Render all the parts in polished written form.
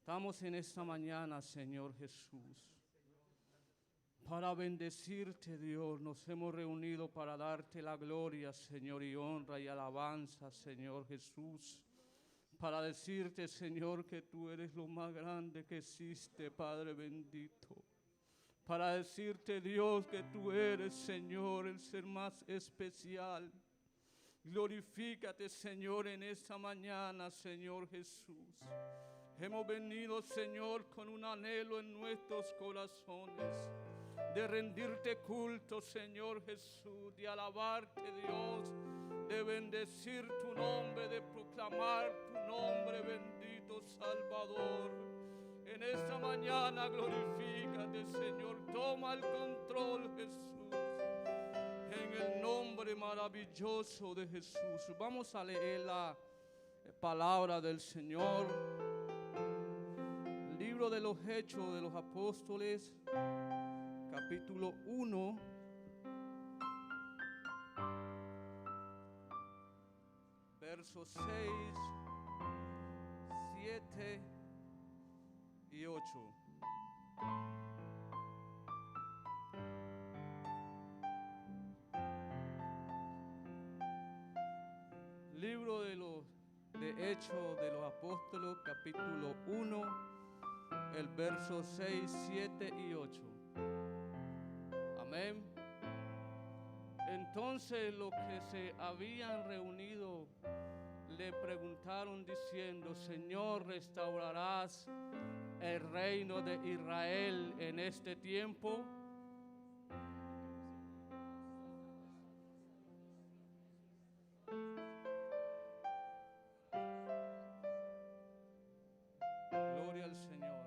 Estamos en esta mañana, Señor Jesús, para bendecirte, Dios. Nos hemos reunido para darte la gloria, Señor, y honra y alabanza, Señor Jesús. Para decirte, Señor, que tú eres lo más grande que existe, Padre bendito. Para decirte, Dios, que tú eres, Señor, el ser más especial. Glorifícate, Señor, en esta mañana, Señor Jesús. Hemos venido, Señor, con un anhelo en nuestros corazones de rendirte culto, Señor Jesús, de alabarte, Dios, de bendecir tu nombre, de proclamar tu nombre, bendito Salvador. En esta mañana glorifícate, Señor, toma el control, Jesús, en el nombre maravilloso de Jesús. Vamos a leer la palabra del Señor. Libro de los Hechos de los Apóstoles, capítulo 1, versos 6, 7 y 8. Libro de Hechos de los Apóstoles, capítulo 1, el verso 6, 7 y 8. Amén. Entonces los que se habían reunido le preguntaron diciendo: Señor, ¿restaurarás el reino de Israel en este tiempo? Gloria al Señor.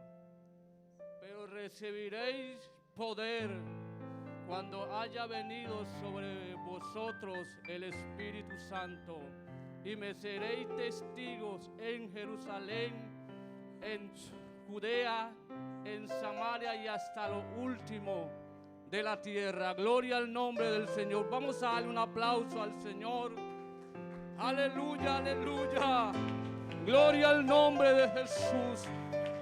Pero recibiréis poder cuando haya venido sobre vosotros el Espíritu Santo, y me seréis testigos en Jerusalén, en Judea, en Samaria y hasta lo último de la tierra. Gloria al nombre del Señor. Vamos a darle un aplauso al Señor. Aleluya, aleluya. Gloria al nombre de Jesús.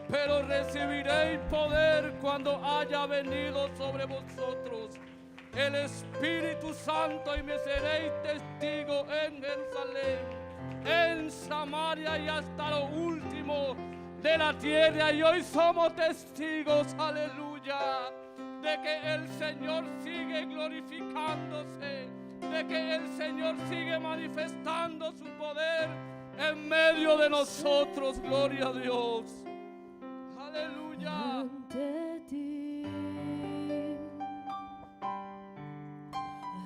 Pero recibiréis poder cuando haya venido sobre vosotros el Espíritu Santo, y me seréis testigo en Jerusalén, en Samaria y hasta lo último de la tierra. Y hoy somos testigos, aleluya, de que el Señor sigue glorificándose, de que el Señor sigue manifestando su poder en medio de nosotros. Gloria a Dios. Aleluya. Ante ti,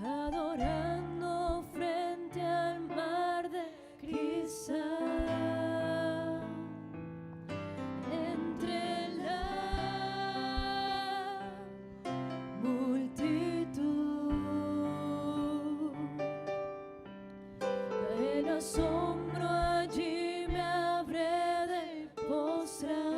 adorando frente al mar de cristal, entre la multitud, el asombro allí me habré de postrar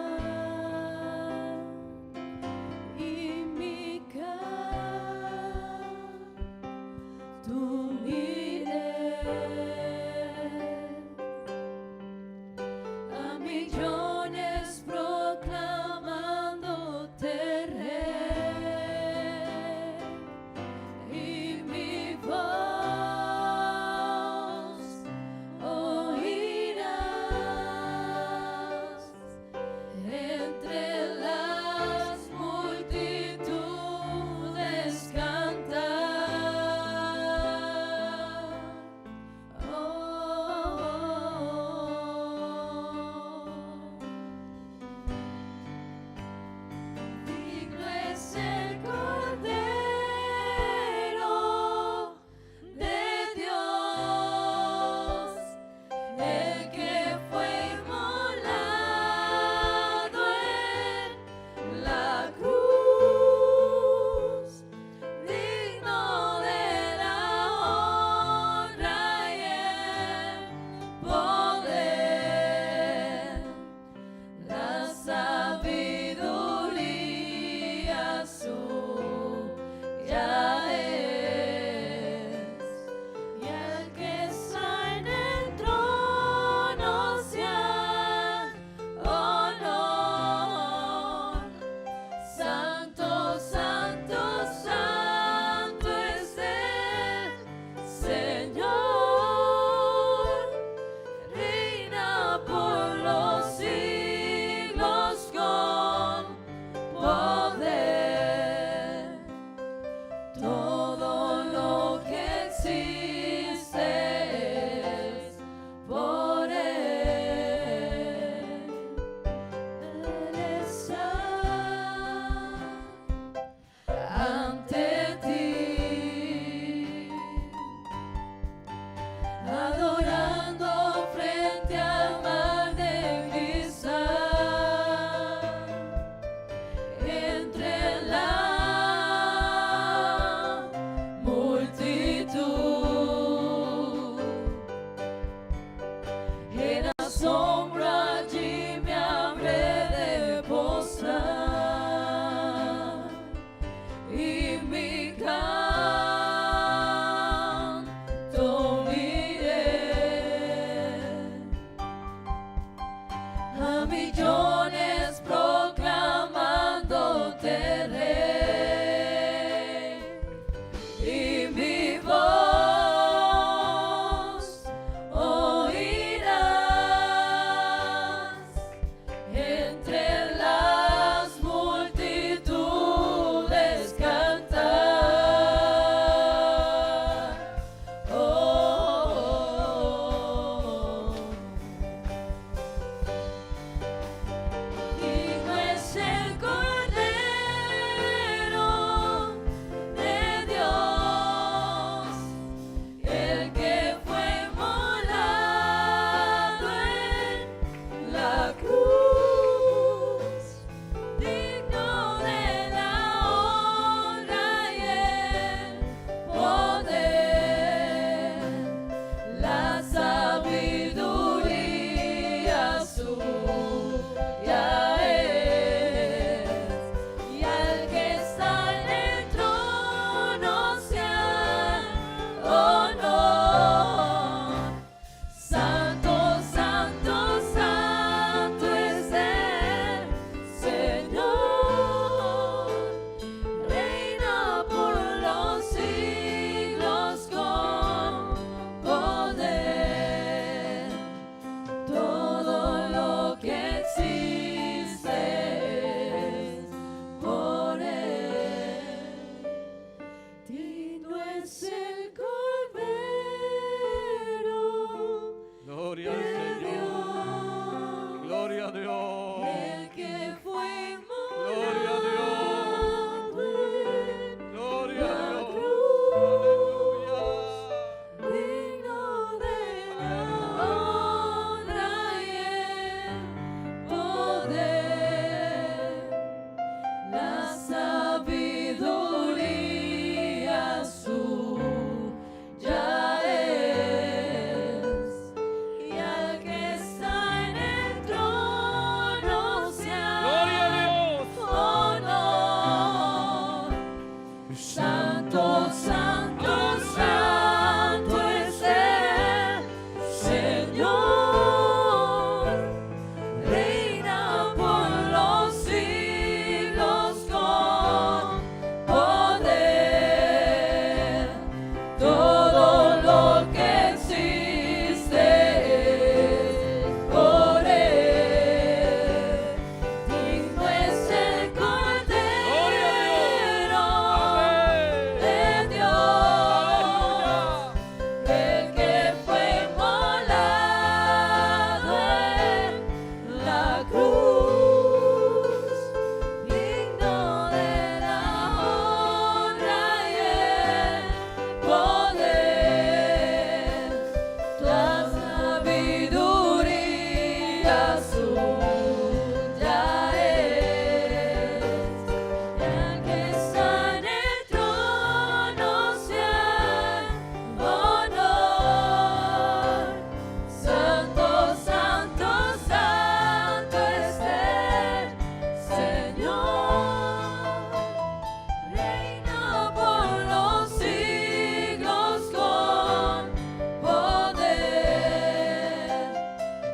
a millones proclamándote Rey, y mi voz oirás entre las multitudes cantar. Digno es el Cordero de Dios, el que fue molado en la cruz, digno de la honra y el poder, la sabiduría suya es, y al que está en el trono sea honor. Santo, santo, santo es el Señor, reina por los siglos con poder. Todo lo que existe es por Él. Digno es el Cordero Gloria al de Señor. Dios, Gloria a Dios. el que fue Gloria a Dios. molado en Gloria a la Dios. cruz, Aleluya. digno de la honra y el poder, la sabiduría suya es, y al que está en el trono sea Gloria a Dios. honor. Santo, santo, santo es el Señor, reina por los siglos con poder. Todo lo que existe es por Él. Digno es el Cordero de Dios, el que fue molado en la cruz, digno de la honra y el poder, la sabiduría suya es, y al que está en el trono sea honor. Santo, santo, santo es el Señor, reina por los siglos con poder.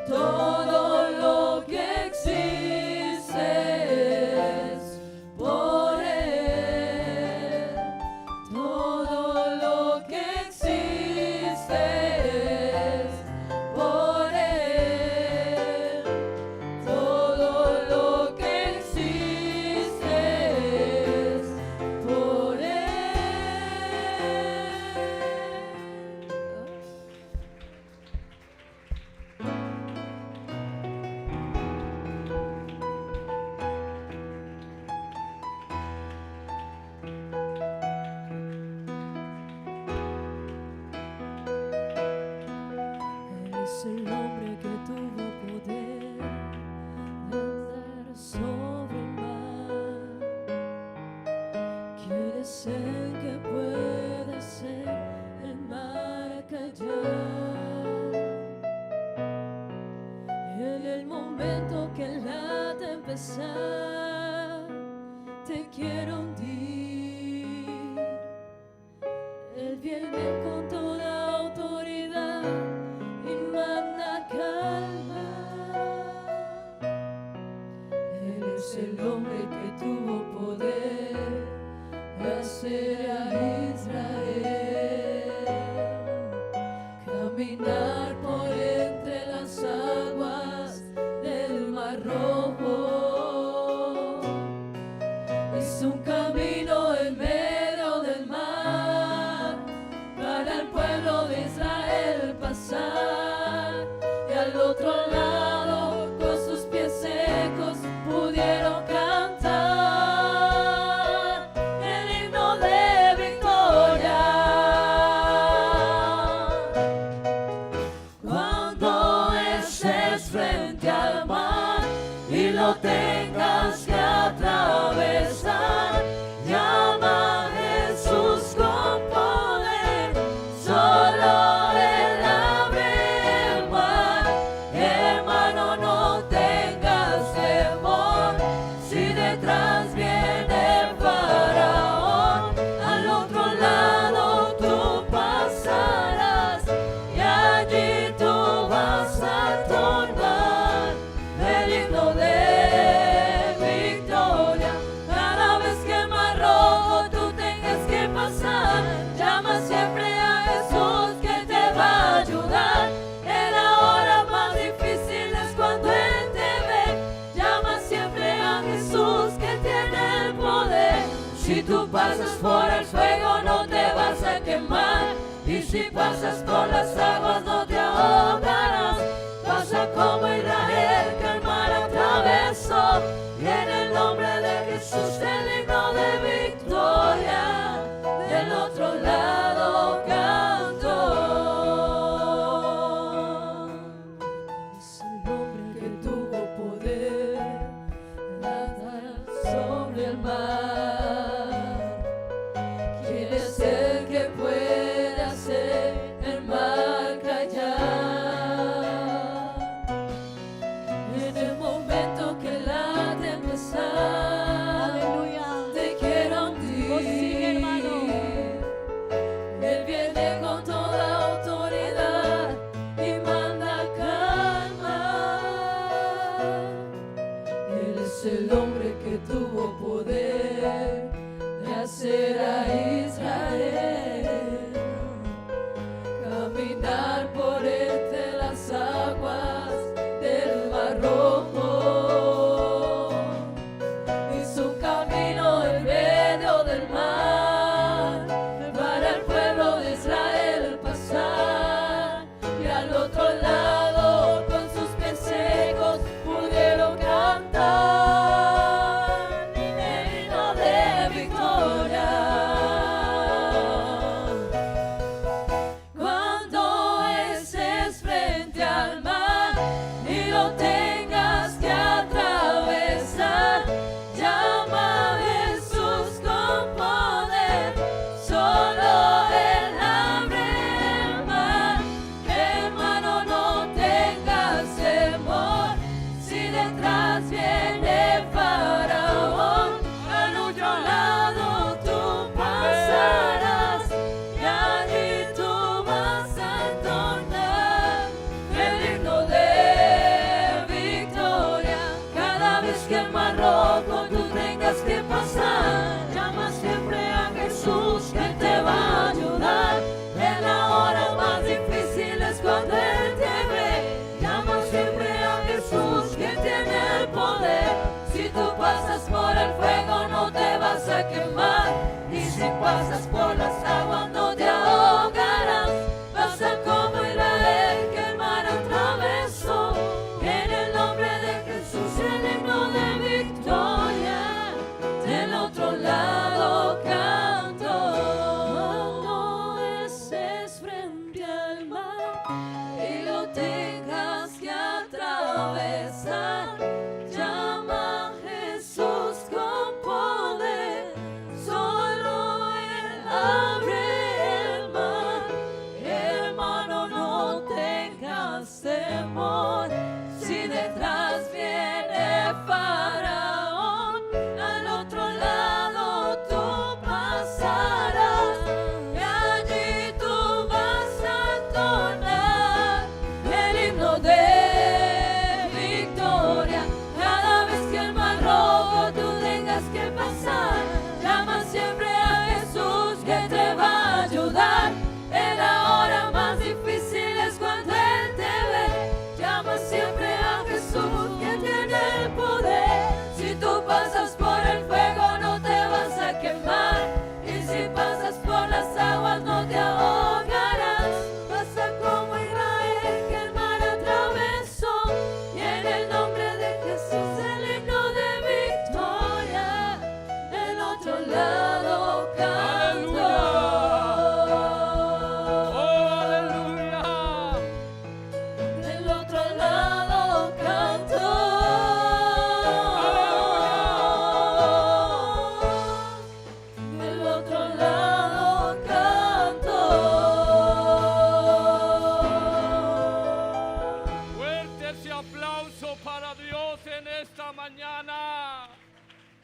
Todo lo que existe es por Él. Todo lo que existe es por Él. Todo lo que existe es por Él. Él es el hombre que tuvo poder de andar sobre el mar. ¿Quién es el que puede hacer el mar callar? En el momento que la tempestad te quiere hundir, Él viene con toda autoridad y manda calma. es el hombre que tuvo poder de hacer a Israel caminar por entre las aguas del Mar Rojo. Hizo un camino en medio del mar para el pueblo de Israel pasar, y al otro lado con sus pies secos pudieron cantar el himno de victoria. Cuando estés frente al mar y lo tengas que atravesar, llama a Jesús con poder, solo Él abre el mar. Hermano, no tengas temor, si detrás viene el faraón, al otro lado tú pasarás y allí tú vas a tornar el himno de victoria. Cada vez que el Mar Rojo tú tengas que pasar, llama siempre a Jesús que te va a ayudar. En la hora más difícil es cuando Él te ve. Llama siempre a Jesús que tiene el poder. Si tú pasas por el fuego no te vas a quemar, y si pasas por las aguas no te ahogarás. Pasa como Israel que el mar atravesó, y en el nombre de Jesús el himno de victoria del otro lado cantó. Es el hombre que tuvo poder de andar sobre el mar. ¿Quién es el que puede hacer el mar callar? En el momento que la tempestad te quiera hundir, Él viene con toda autoridad y manda calmar. Él es el hombre que tuvo poder de hacer a Israel caminar por entre las aguas del Mar Rojo. Hizo un camino en medio del mar para el pueblo de Israel pasar, y al otro lado con sus pies secos pudieron cantar el himno de victoria. Cuando estés frente al mar y lo tengas que atravesar, llama a Jesús con poder, solo Él abre el mar. Hermano, no tengas temor, si detrás viene el faraón, al otro lado tú pasarás y allí tú vas a entonar el himno de victoria. Cada vez que el Mar Rojo tú tengas que pasar, llama siempre a Jesús que te va a ayudar. En la hora más difícil es cuando Él te ve. Llama siempre a Jesús que tiene el poder. Si tú pasas por el fuego no te vas a quemar, y si pasas por las aguas no te ahogarás. Pasa como Israel que el mar atravesó, en el nombre de Jesús el himno de victoria del otro lado cantó. Cuando estés frente al mar y lo tengas que atravesar, llama a Jesús con poder, solo Él a Dios en esta mañana.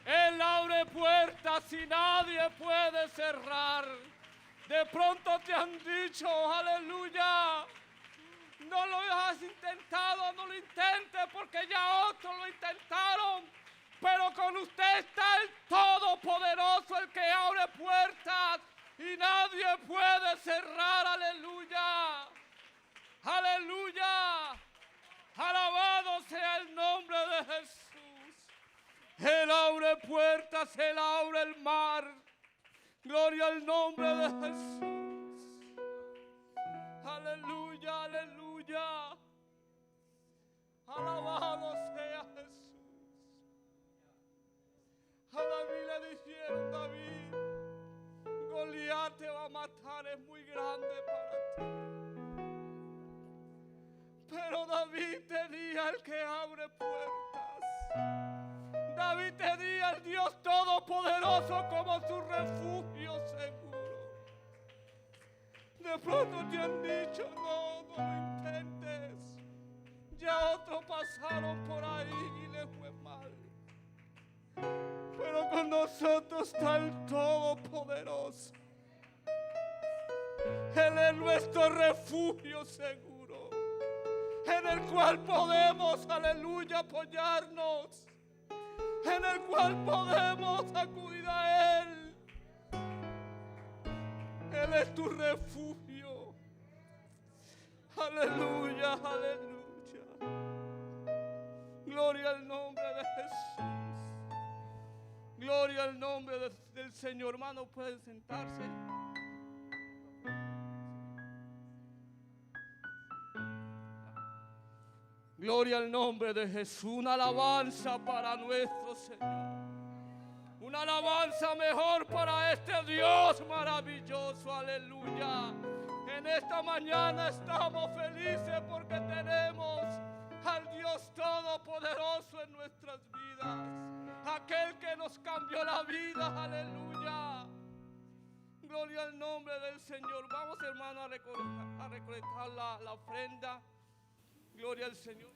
Él abre puertas y nadie puede cerrar. De pronto te han dicho, aleluya, no lo has intentado, no lo intentes porque ya otros lo intentaron. Pero con usted está el Todopoderoso, el que abre puertas y nadie puede cerrar, aleluya. Aleluya. Alabado sea el nombre de Jesús. Él abre puertas, Él abre el mar. Gloria al nombre de Jesús. Aleluya, aleluya. Alabado sea Jesús. A David le dijeron, David, Goliat te va a matar, es muy grande para ti. Pero David tenía el que abre puertas. David tenía al Dios Todopoderoso como su refugio seguro. De pronto te han dicho, no lo intentes. Ya otros pasaron por ahí y les fue mal. Pero con nosotros está el Todopoderoso. Él es nuestro refugio seguro, en el cual podemos, aleluya, apoyarnos, en el cual podemos acudir a Él. Él es tu refugio. Aleluya, aleluya. Gloria al nombre de Jesús. Gloria al nombre del Señor. Hermano, pueden sentarse. Gloria al nombre de Jesús. Una alabanza para nuestro Señor. Una alabanza mejor para este Dios maravilloso. Aleluya. En esta mañana estamos felices porque tenemos al Dios Todopoderoso en nuestras vidas. Aquel que nos cambió la vida. Aleluya. Gloria al nombre del Señor. Vamos, hermano, a recolectar la ofrenda. Gloria al Señor.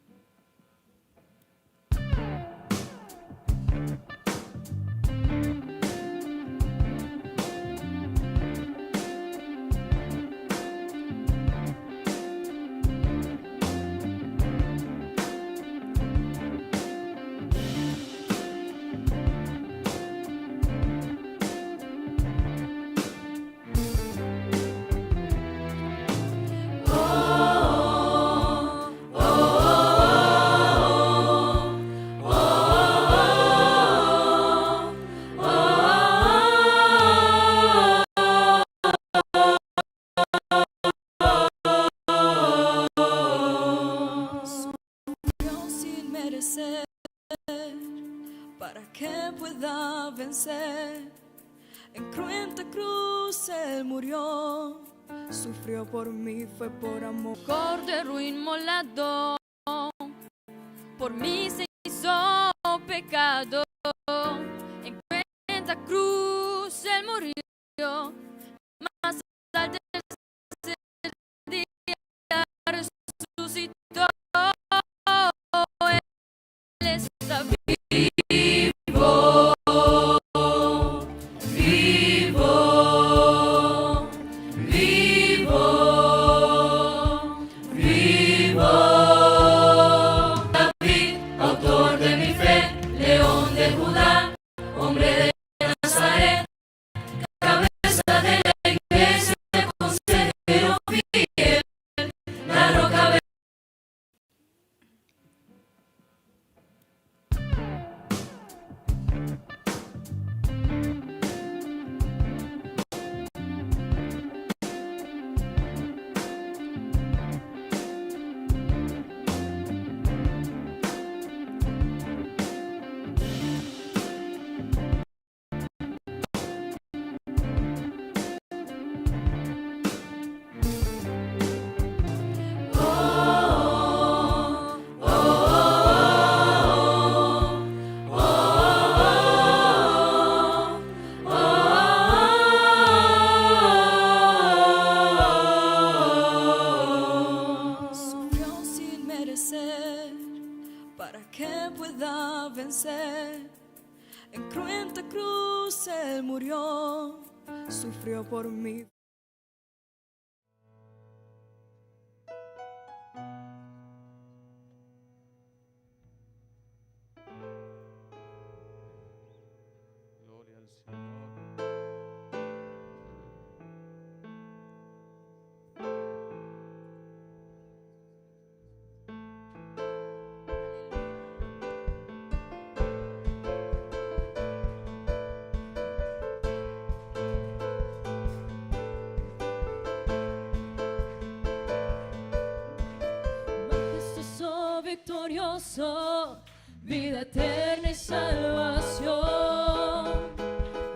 Para que pueda vencer, en cruenta cruz Él murió, sufrió por mí, fue por amor. Cordero inmolado, por mí se hizo pecado, en cruenta cruz Él murió, más al tercer día resucitó. Él está vivo. me pueda vencer. En cruenta cruz Él murió, sufrió por mí. Gloria al Señor. Majestuoso, victorioso, vida eterna y salvación.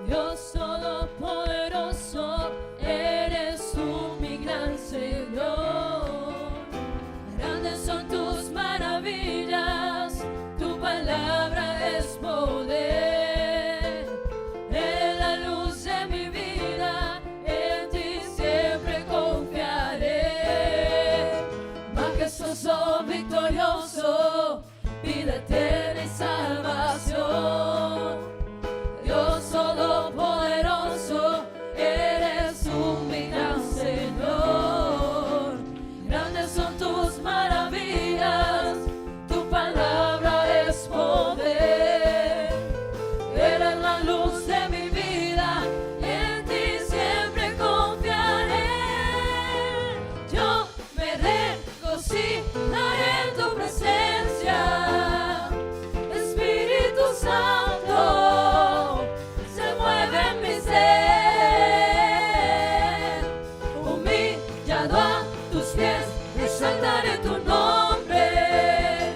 Dios todopoderoso, eres tú mi gran Señor. Grandes son tus maravillas, tu palabra es poder. En la luz de mi vida, en ti siempre confiaré. Majestuoso, victorioso, vida eterna y salvación. Dios todopoderoso, eres tú mi gran Señor. Grandes son tus maravillas, tu palabra es poder. Eres la luz de mi vida, en ti siempre confiaré. Yo me regocijaré en tu presencia, Espíritu Santo, se mueve en mi ser. Humillado a tus pies, exaltaré tu nombre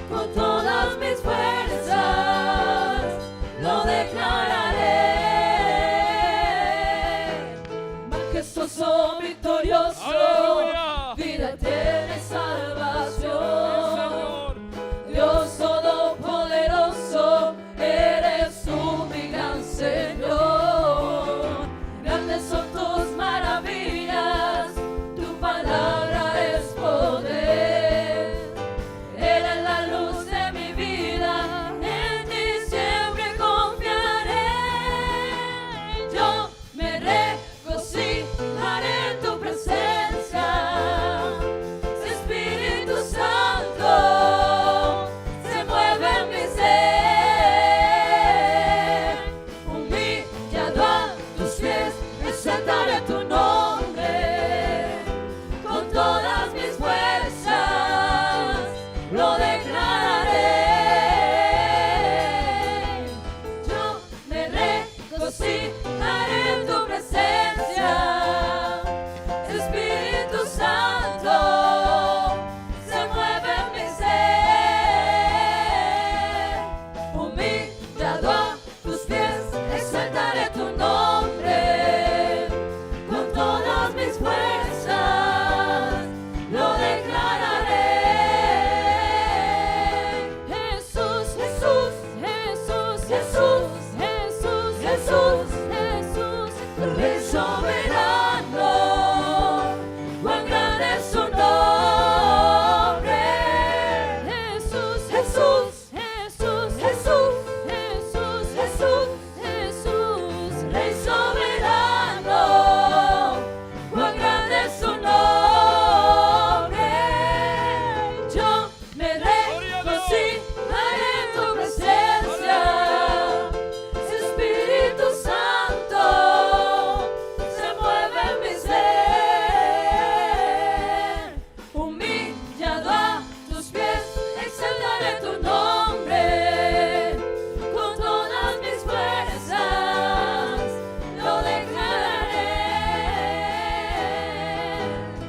con todas mis fuerzas, lo declararé. Majestuoso, victorioso, ¡Aleluya! vida eterna y salvación. Señor. Dios todopoderoso, eres tú mi gran Señor. Grandes son tus maravillas, tu palabra es poder. Eres la luz de mi vida, en ti siempre confiaré. Yo me regocijaré en tu presencia, Espíritu Santo, se mueve en mi ser. Humillado a tus pies, exaltaré tu nombre con todas mis fuerzas, lo declararé. Yo me regocijaré en tu presencia, Espíritu Santo, se mueve en mi ser. Humillado a tus pies, exaltaré tu nombre con todas mis fuerzas, lo declararé. Jesús, Jesús, Jesús, Jesús, Jesús, Jesús, Jesús, Rey soberano, cuán grande es su nombre. Jesús, Jesús, Jesús, Jesús, Jesús, Jesús, Jesús, Rey soberano, cuán grande es su nombre. Yo me regocijaré en tu presencia, Espíritu Santo, se mueve en mi ser. Humillado a tus pies, exaltaré tu nombre con todas mis fuerzas, lo declararé.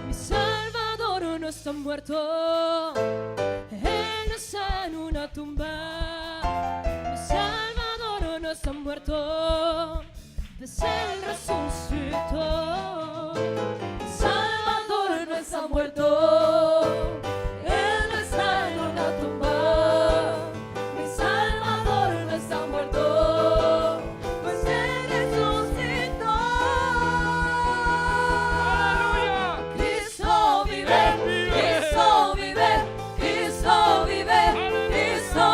Mi Salvador no está muerto, Él no está en una tumba. Mi Salvador no está muerto, pues Él resucitó. Mi Salvador no está muerto, Él no está en una tumba. Mi Salvador no está muerto, pues Él resucitó. ¡Aleluya! Cristo vive, Cristo vive, Cristo vive, Cristo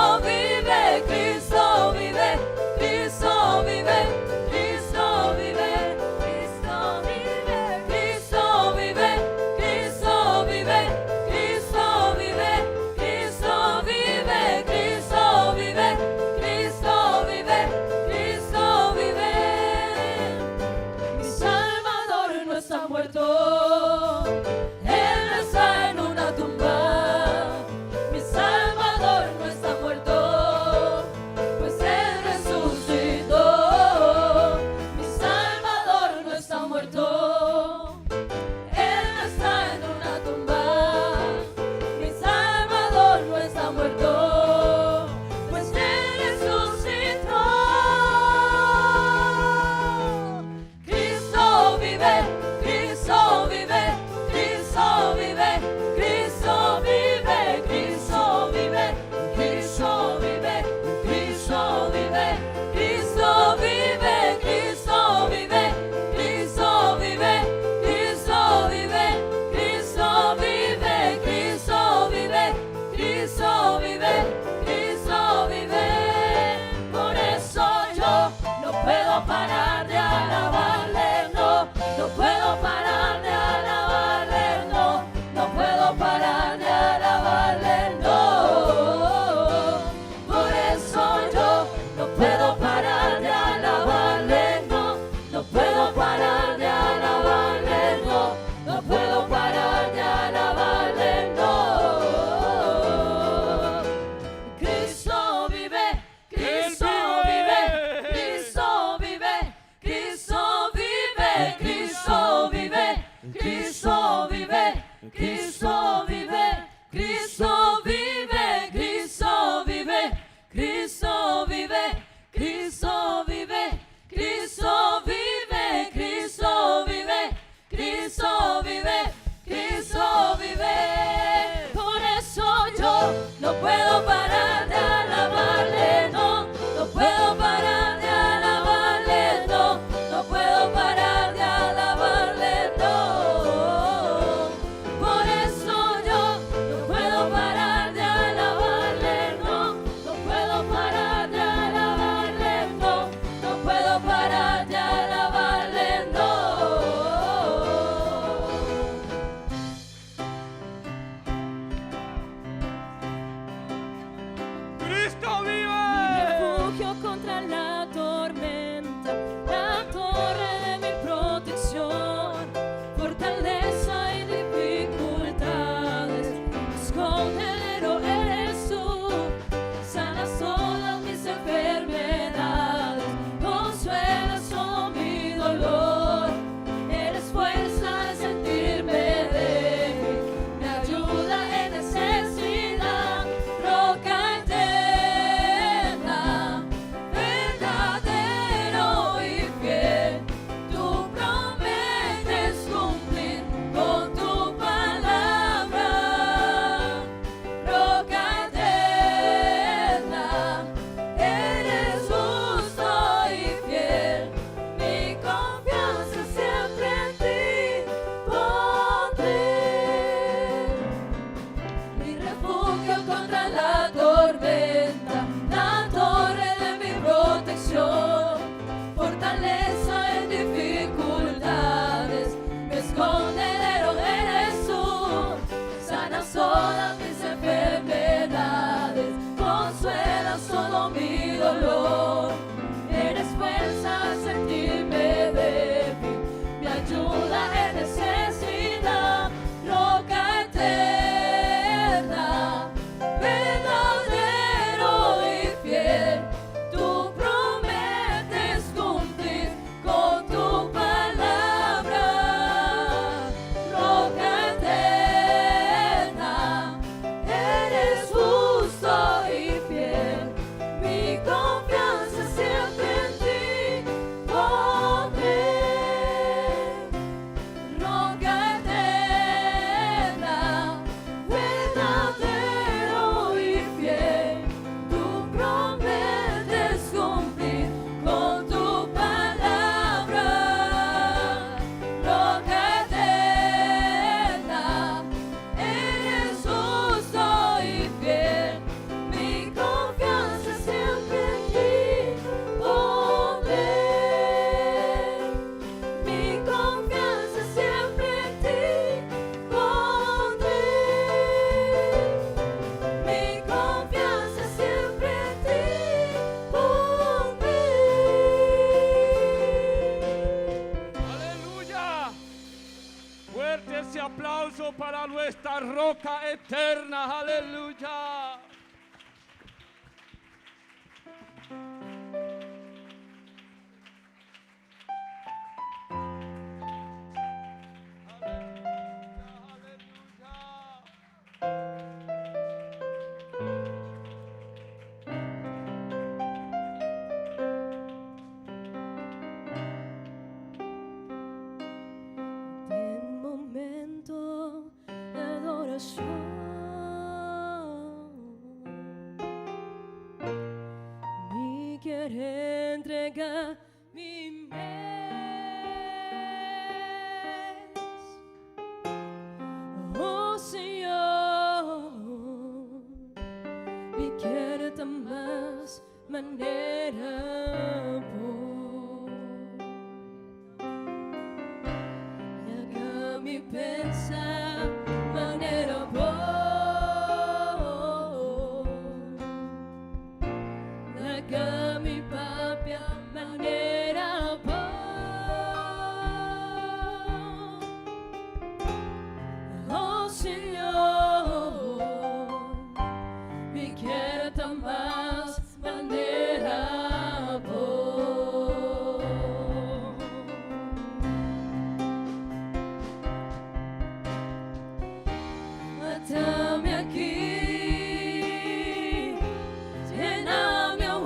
alivias todo mi dolor. Eres fuerza al sentirme débil, mi ayuda en necesidad, roca eterna, verdadero y fiel. Tú prometes cumplir con tu palabra, roca eterna, eres justo y fiel. Mi confianza siempre en ti pondré, roca eterna, verdadero y fiel. Tú prometes cumplir con tu palabra, roca eterna, eres justo y fiel. Mi confianza siempre en ti pondré, mi confianza siempre en ti pondré, mi confianza siempre en ti pondré. Aleluya. Fuerte ese aplauso para nuestra roca eterna. Aleluya. En momento de adoración, mi querer entregar mi mes. Oh Señor, mi quiero de más manera por. Y haga mi pensar manera por. Haga mi papia manera por. Oh Señor, mi quiero de más manera por. Mátame aquí, lléname, oh,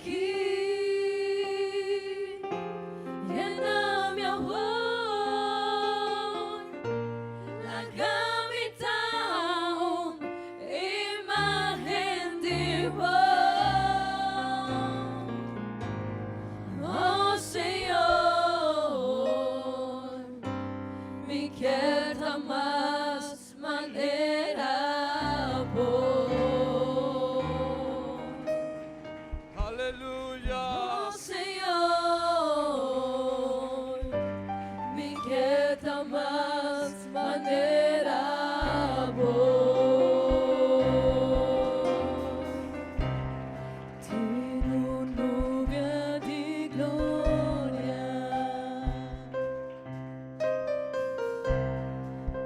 aquí. Llena mi amor, la habitación, imagen de vos. Oh Señor, me queda más manera por. Aleluya. Oh Señor, me queda más manera por. Tiene una nube de gloria,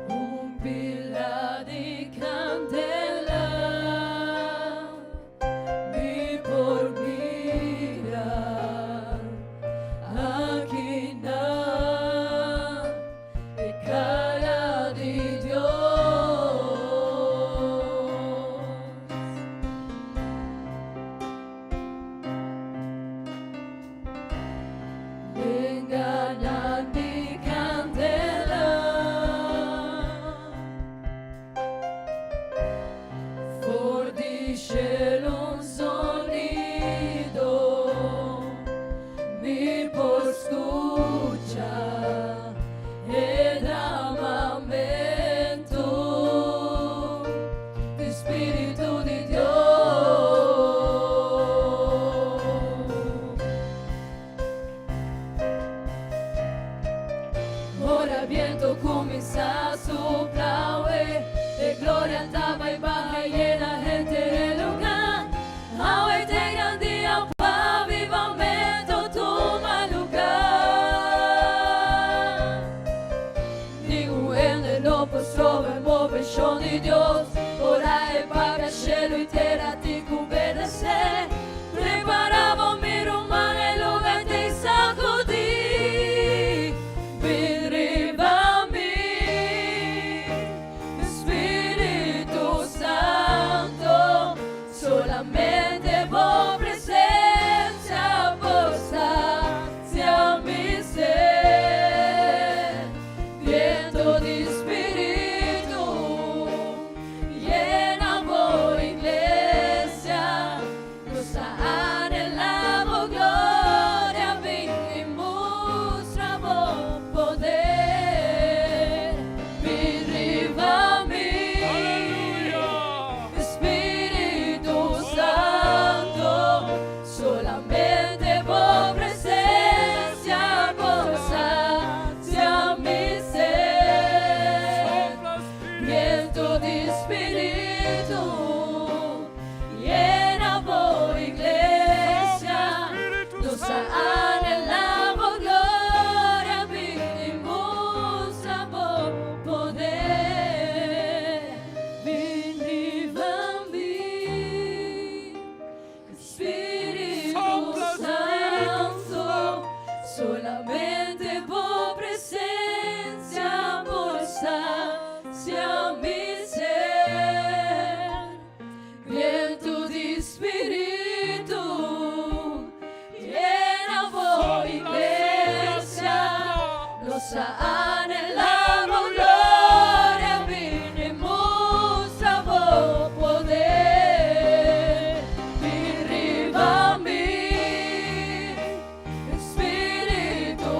un pilar de candela, vi por mirar aquí nada de cara de Dios. Enganan de candela, fordice un sonido, mi por escuchar el llamamiento del Espíritu de Dios. Ora viento comienza a soplar, de gloria andaba y baja y la gente del lugar. Ahora de grande avivamiento toma lugar. Digo en el opostro el mover de Dios. Ora e paga cielo y tierra te cuberse. Preparaba mi rumano el lugar de sacudí. Viriva mi Espíritu Santo, solamente por presencia hacia mi ser. Viento de Espíritu, llena por iglesia, nos anhelamos gloria, ven y mostramos poder. Viriva mi Espíritu Santo, solamente por presencia hacia mi ser. Viento de Espíritu, llena por iglesia, nos anhelamos gloria, ven y mostramos poder. Viriva mi Espíritu Santo, solamente por presencia hacia mi ser. Viento de Espíritu, llena por iglesia, nos anhelamos gloria, ven y mostramos poder. Viriva mi Espíritu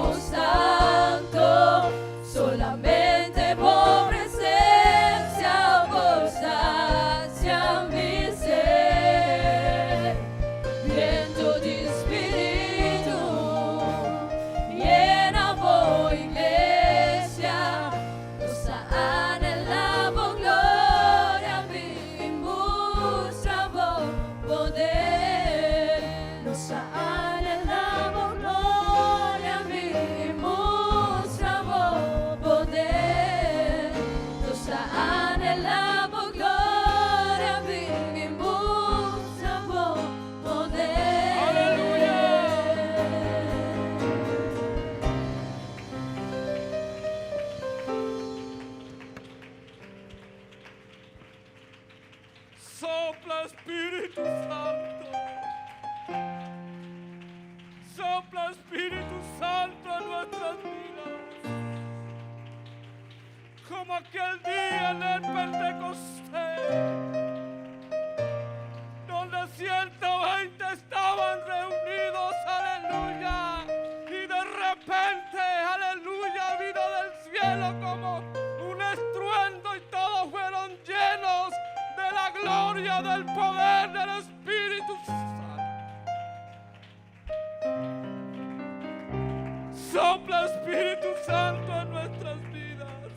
Santo en nuestras vidas.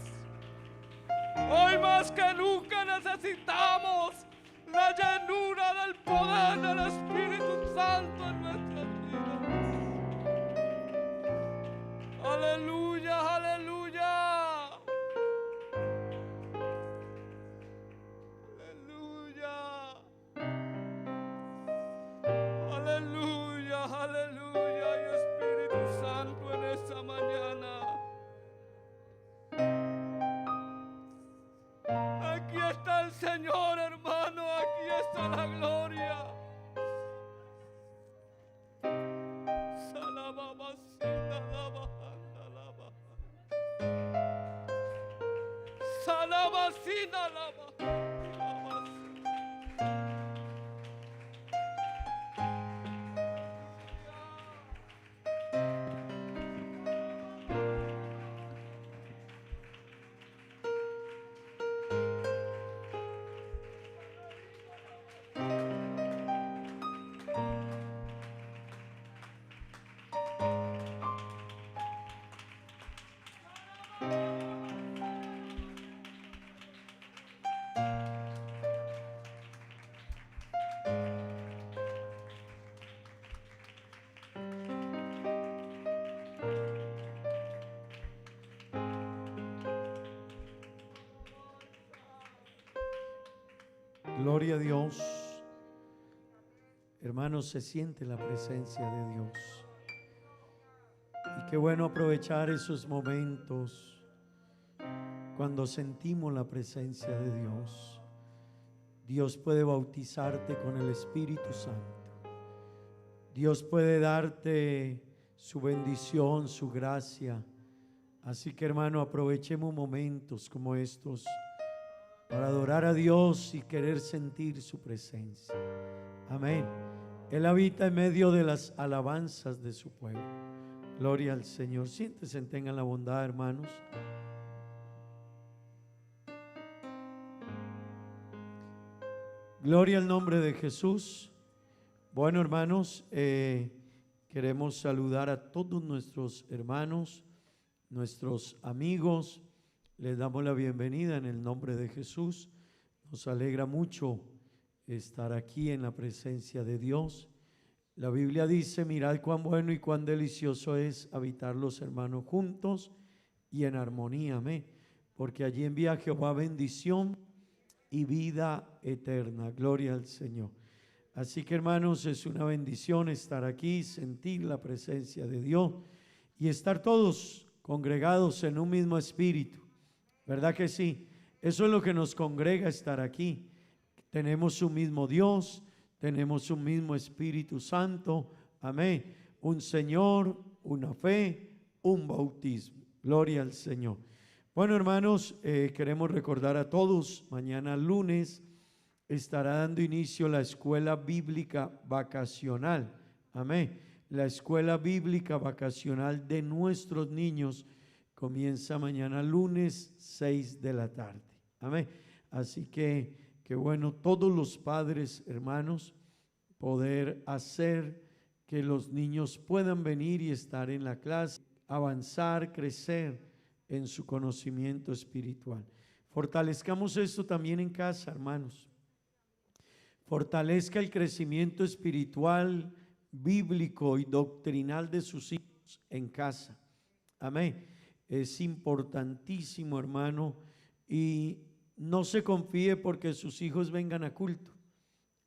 Hoy más que nunca necesitamos la llenura del poder del Espíritu Santo en nuestras vidas. Aleluya, aleluya. Aleluya. Aleluya, aleluya. Y Espíritu Santo en esta mañana. Aquí está el Señor, hermano. Aquí está la gloria. Salababasina, labajanda, labajanda. Salabasina, labajanda. Gloria a Dios. Hermanos, se siente la presencia de Dios. Y qué bueno aprovechar esos momentos cuando sentimos la presencia de Dios. Dios puede bautizarte con el Espíritu Santo. Dios puede darte su bendición, su gracia. Así que, hermano, aprovechemos momentos como estos para adorar a Dios y querer sentir su presencia. Amén. Él habita en medio de las alabanzas de su pueblo. Gloria al Señor. Siéntense, tengan la bondad, hermanos. Gloria al nombre de Jesús. Bueno, hermanos, queremos saludar a todos nuestros hermanos, nuestros amigos. Les damos la bienvenida en el nombre de Jesús. Nos alegra mucho estar aquí en la presencia de Dios. La Biblia dice: mirad cuán bueno y cuán delicioso es habitar los hermanos juntos y en armonía. Amén. Porque allí envía Jehová bendición y vida eterna. Gloria al Señor. Así que, hermanos, es una bendición estar aquí, sentir la presencia de Dios y estar todos congregados en un mismo espíritu. ¿Verdad que sí? Eso es lo que nos congrega, estar aquí. Tenemos un mismo Dios, tenemos un mismo Espíritu Santo. Amén. Un Señor, una fe, un bautismo. Gloria al Señor. Bueno, hermanos, queremos recordar a todos, mañana lunes estará dando inicio la escuela bíblica vacacional. Amén. La escuela bíblica vacacional de nuestros niños comienza mañana lunes 6 de la tarde. Amén. Así que bueno, todos los padres, hermanos, poder hacer que los niños puedan venir y estar en la clase, avanzar, crecer en su conocimiento espiritual. Fortalezcamos esto también en casa, hermanos. Fortalezca el crecimiento espiritual, bíblico y doctrinal de sus hijos en casa. Amén. Es importantísimo, hermano, y no se confíe porque sus hijos vengan a culto.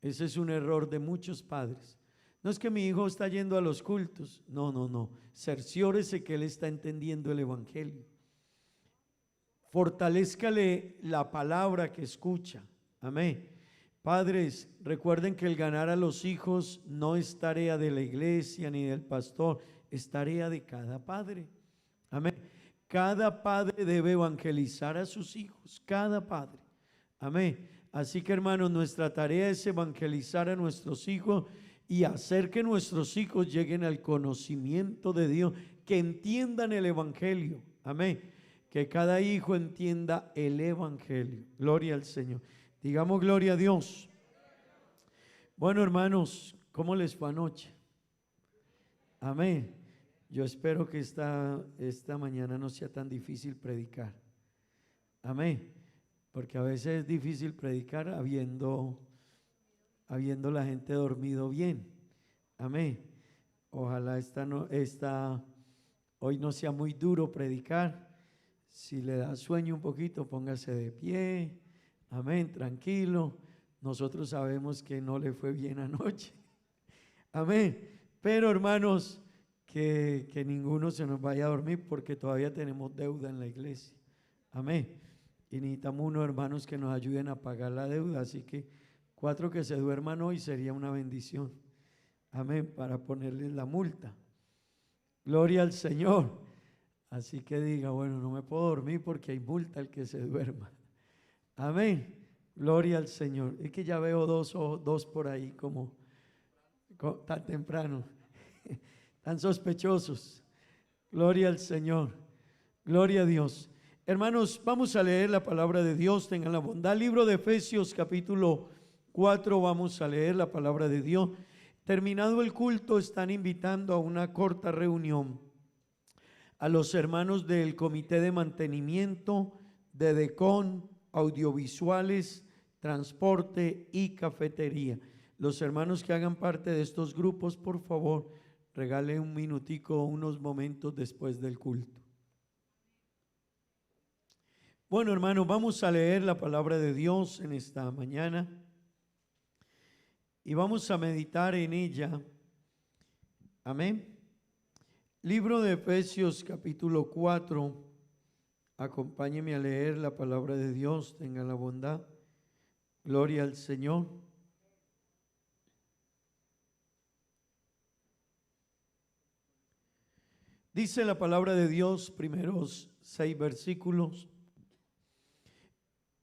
Ese es un error de muchos padres. No es que mi hijo está yendo a los cultos. No. Cerciórese que él está entendiendo el evangelio. Fortalézcale la palabra que escucha. Amén. Padres, recuerden que el ganar a los hijos no es tarea de la iglesia ni del pastor, es tarea de cada padre. Amén. Cada padre debe evangelizar a sus hijos, cada padre. Amén. Así que, hermanos, nuestra tarea es evangelizar a nuestros hijos y hacer que nuestros hijos lleguen al conocimiento de Dios, que entiendan el evangelio. Amén. Que cada hijo entienda el evangelio. Gloria al Señor. Digamos gloria a Dios. Bueno, hermanos, ¿cómo les fue anoche? Amén. Yo espero que esta mañana no sea tan difícil predicar. Amén. Porque a veces es difícil predicar habiendo la gente dormido bien. Amén. Ojalá hoy no sea muy duro predicar. Si le da sueño un poquito, póngase de pie. Amén, tranquilo. Nosotros sabemos que no le fue bien anoche. Amén. Pero hermanos, que ninguno se nos vaya a dormir porque todavía tenemos deuda en la iglesia. Amén. Y necesitamos unos hermanos que nos ayuden a pagar la deuda. Así que 4 que se duerman hoy sería una bendición. Amén. Para ponerles la multa. Gloria al Señor. Así que diga, bueno, no me puedo dormir porque hay multa al que se duerma. Amén. Gloria al Señor. Es que ya veo dos por ahí como tan temprano, tan sospechosos. Gloria al Señor. Gloria a Dios. Hermanos, vamos a leer la palabra de Dios. Tengan la bondad. Libro de Efesios capítulo 4. Vamos a leer la palabra de Dios. Terminado el culto, están invitando a una corta reunión a los hermanos del Comité de Mantenimiento, de Decon, Audiovisuales, Transporte y Cafetería. Los hermanos que hagan parte de estos grupos, por favor, regalen un minutico, unos momentos después del culto. Bueno, hermanos, vamos a leer la palabra de Dios en esta mañana y vamos a meditar en ella. Amén. Libro de Efesios capítulo 4. Acompáñeme a leer la palabra de Dios. Tengan la bondad. Gloria al Señor. Dice la palabra de Dios, primeros 6 versículos.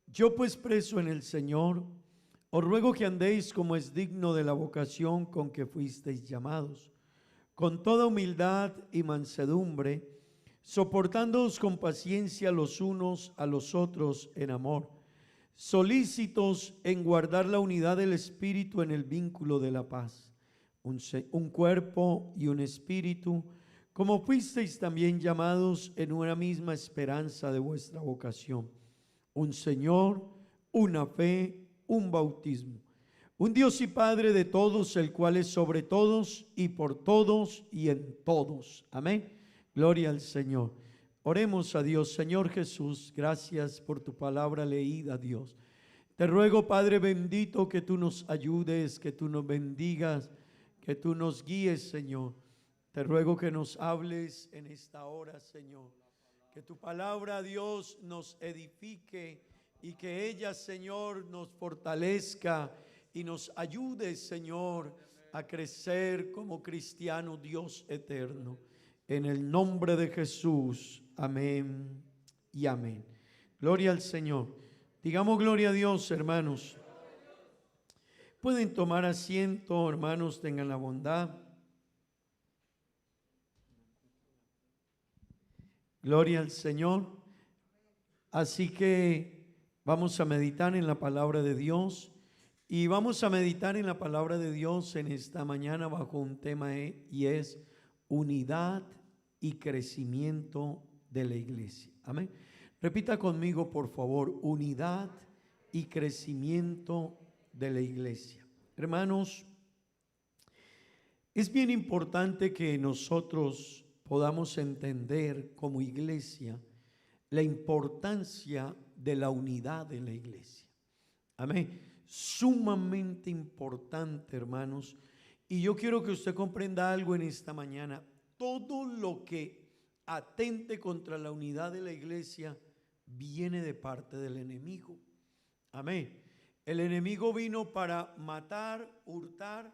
Yo pues preso en el Señor, os ruego que andéis como es digno de la vocación con que fuisteis llamados, con toda humildad y mansedumbre, soportándoos con paciencia los unos a los otros en amor, solícitos en guardar la unidad del Espíritu en el vínculo de la paz, un cuerpo y un espíritu, como fuisteis también llamados en una misma esperanza de vuestra vocación, un Señor, una fe, un bautismo, un Dios y Padre de todos, el cual es sobre todos y por todos y en todos. Amén. Gloria al Señor. Oremos a Dios. Señor Jesús, gracias por tu palabra leída, Dios. Te ruego, Padre bendito, que tú nos ayudes, que tú nos bendigas, que tú nos guíes, Señor. Te ruego que nos hables en esta hora, Señor. Que tu palabra, Dios, nos edifique y que ella, Señor, nos fortalezca y nos ayude, Señor, a crecer como cristiano, Dios eterno. En el nombre de Jesús, amén y amén. Gloria al Señor. Digamos gloria a Dios, hermanos. Pueden tomar asiento, hermanos, tengan la bondad. Gloria al Señor. Así que vamos a meditar en la palabra de Dios y vamos a meditar en la palabra de Dios en esta mañana bajo un tema y es unidad y crecimiento de la iglesia. Amén. Repita conmigo, por favor, unidad y crecimiento de la iglesia. Hermanos, es bien importante que nosotros podamos entender como iglesia la importancia de la unidad de la iglesia. Amén. Sumamente importante, hermanos. Y yo quiero que usted comprenda algo en esta mañana. Todo lo que atente contra la unidad de la iglesia viene de parte del enemigo. Amén. El enemigo vino para matar, hurtar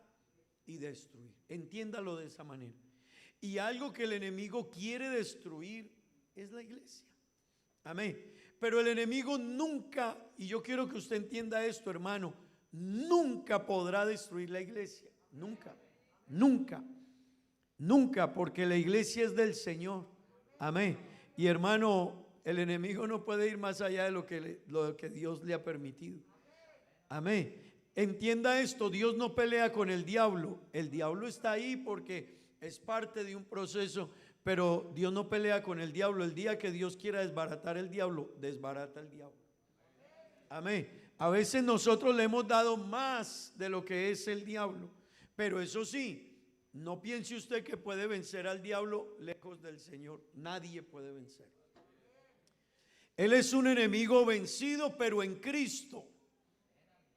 y destruir. Entiéndalo de esa manera. Y algo que el enemigo quiere destruir es la iglesia. Amén. Pero el enemigo nunca, y yo quiero que usted entienda esto, hermano, nunca podrá destruir la iglesia. Nunca, nunca, nunca, porque la iglesia es del Señor. Amén. Y hermano, el enemigo no puede ir más allá de lo que Dios le ha permitido. Amén. entienda esto, Dios no pelea con el diablo está ahí porque es parte de un proceso, pero Dios no pelea con el diablo. El día que Dios quiera desbaratar el diablo, desbarata el diablo. Amén. A veces nosotros le hemos dado más de lo que es el diablo, pero eso sí, no piense usted que puede vencer al diablo lejos del Señor. Nadie puede vencer. Él es un enemigo vencido, pero en Cristo,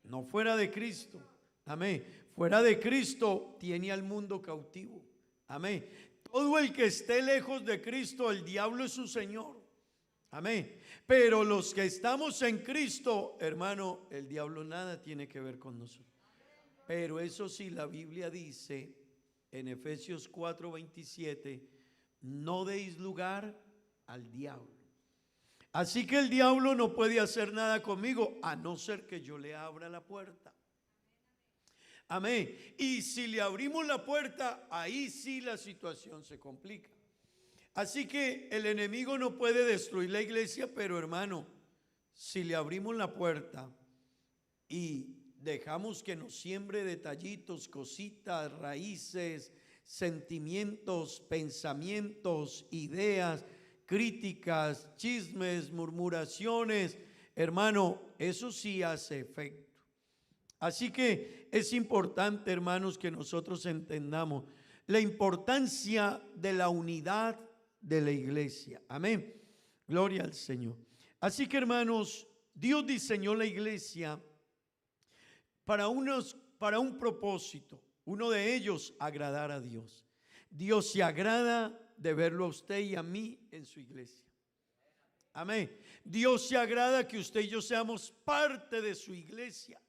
no fuera de Cristo. Amén. Fuera de Cristo tiene al mundo cautivo. Amén. Todo el que esté lejos de Cristo, el diablo es su señor. Amén. Pero los que estamos en Cristo, hermano, el diablo nada tiene que ver con nosotros. Pero eso sí, la Biblia dice en Efesios 4:27, no deis lugar al diablo. Así que el diablo no puede hacer nada conmigo a no ser que yo le abra la puerta. Amén. Y si le abrimos la puerta, ahí sí la situación se complica. Así que el enemigo no puede destruir la iglesia, pero hermano, si le abrimos la puerta y dejamos que nos siembre detallitos, cositas, raíces, sentimientos, pensamientos, ideas, críticas, chismes, murmuraciones, hermano, eso sí hace efecto. Así que es importante, hermanos, que nosotros entendamos la importancia de la unidad de la iglesia. Amén. Gloria al Señor. Así que, hermanos, Dios diseñó la iglesia para un propósito. Uno de ellos, agradar a Dios. Dios se agrada de verlo a usted y a mí en su iglesia. Amén. Dios se agrada que usted y yo seamos parte de su iglesia.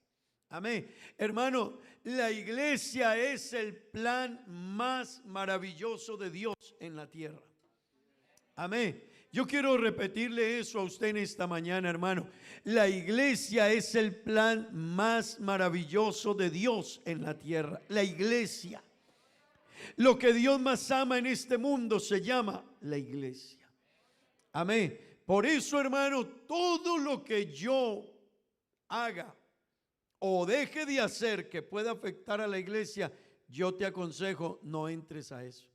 Amén. Hermano, la iglesia es el plan más maravilloso de Dios en la tierra. Amén. Yo quiero repetirle eso a usted en esta mañana, hermano. La iglesia es el plan más maravilloso de Dios en la tierra. La iglesia. Lo que Dios más ama en este mundo se llama la iglesia. Amén. Por eso, hermano, todo lo que yo haga o deje de hacer que pueda afectar a la iglesia, yo te aconsejo, no entres a eso.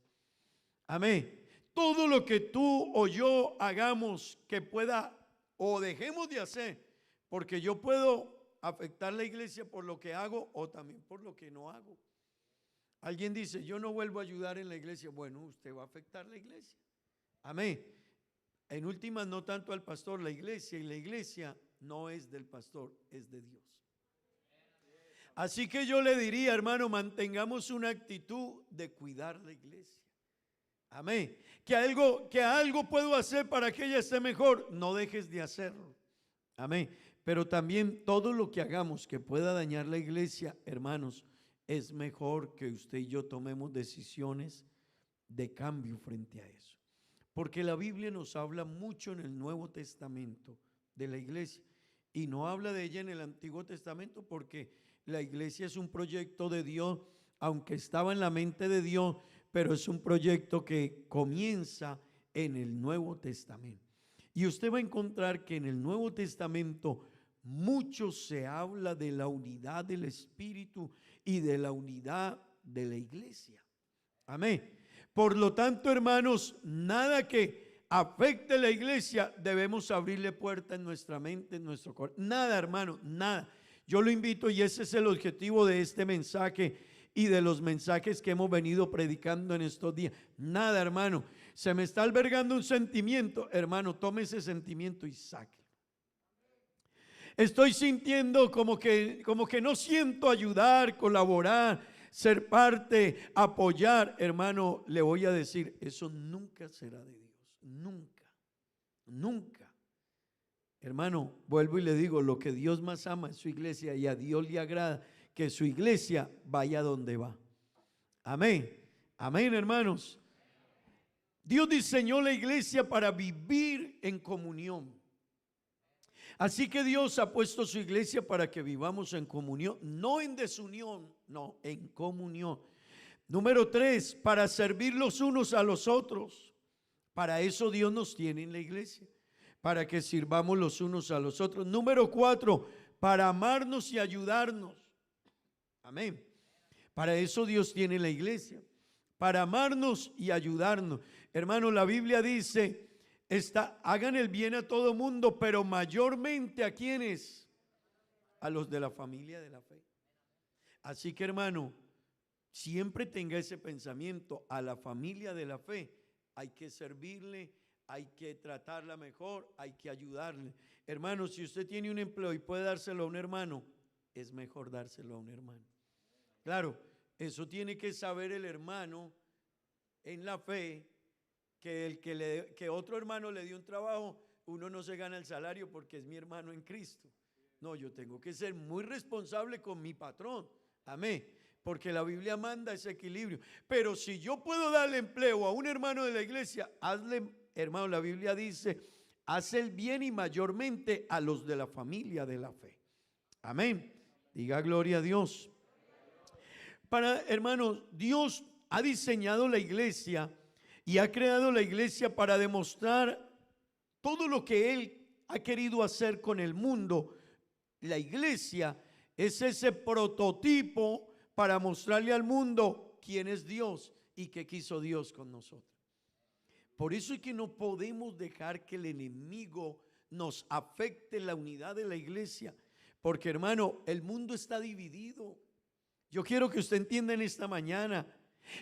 Amén. Todo lo que tú o yo hagamos que pueda o dejemos de hacer, porque yo puedo afectar la iglesia por lo que hago o también por lo que no hago. Alguien dice, yo no vuelvo a ayudar en la iglesia. Bueno, usted va a afectar la iglesia. Amén. En últimas, no tanto al pastor, la iglesia, y la iglesia no es del pastor, es de Dios. Así que yo le diría, hermano, mantengamos una actitud de cuidar la iglesia. Amén. Que algo puedo hacer para que ella esté mejor, no dejes de hacerlo. Amén. Pero también todo lo que hagamos que pueda dañar la iglesia, hermanos, es mejor que usted y yo tomemos decisiones de cambio frente a eso. Porque la Biblia nos habla mucho en el Nuevo Testamento de la iglesia y no habla de ella en el Antiguo Testamento, porque la iglesia es un proyecto de Dios, aunque estaba en la mente de Dios, pero es un proyecto que comienza en el Nuevo Testamento. Y usted va a encontrar que en el Nuevo Testamento mucho se habla de la unidad del Espíritu y de la unidad de la iglesia. Amén. Por lo tanto, hermanos, nada que afecte la iglesia debemos abrirle puerta en nuestra mente, en nuestro corazón. Nada, hermano, nada. Yo lo invito, y ese es el objetivo de este mensaje y de los mensajes que hemos venido predicando en estos días. Nada, hermano. Se me está albergando un sentimiento, hermano, tome ese sentimiento y sáquelo. Estoy sintiendo como que no siento ayudar, colaborar, ser parte, apoyar. Hermano, le voy a decir, eso nunca será de Dios. Nunca, nunca. Hermano, vuelvo y le digo, lo que Dios más ama es su iglesia, y a Dios le agrada que su iglesia vaya donde va. Amén. Amén, hermanos. Dios diseñó la iglesia para vivir en comunión. Así que Dios ha puesto su iglesia para que vivamos en comunión, no en desunión, no, en comunión. Número 3, para servir los unos a los otros. Para eso Dios nos tiene en la iglesia, para que sirvamos los unos a los otros. Número 4, para amarnos y ayudarnos. Amén. Para eso Dios tiene la iglesia, para amarnos y ayudarnos. Hermano, la Biblia dice, hagan el bien a todo mundo, pero mayormente ¿a quiénes? A los de la familia de la fe. Así que, hermano, siempre tenga ese pensamiento: a la familia de la fe hay que servirle, hay que tratarla mejor, hay que ayudarle. Hermano, si usted tiene un empleo y puede dárselo a un hermano, es mejor dárselo a un hermano. Claro, eso tiene que saber el hermano en la fe, que que otro hermano le dio un trabajo, uno no se gana el salario porque es mi hermano en Cristo. No, yo tengo que ser muy responsable con mi patrón. Amén. Porque la Biblia manda ese equilibrio. Pero si yo puedo darle empleo a un hermano de la iglesia, hazle, hermano, la Biblia dice, haz el bien y mayormente a los de la familia de la fe. Amén. Diga gloria a Dios. Hermanos, Dios ha diseñado la iglesia y ha creado la iglesia para demostrar todo lo que Él ha querido hacer con el mundo. La iglesia es ese prototipo para mostrarle al mundo quién es Dios y qué quiso Dios con nosotros. Por eso es que no podemos dejar que el enemigo nos afecte la unidad de la iglesia, porque, hermano, el mundo está dividido. Yo quiero que usted entienda en esta mañana,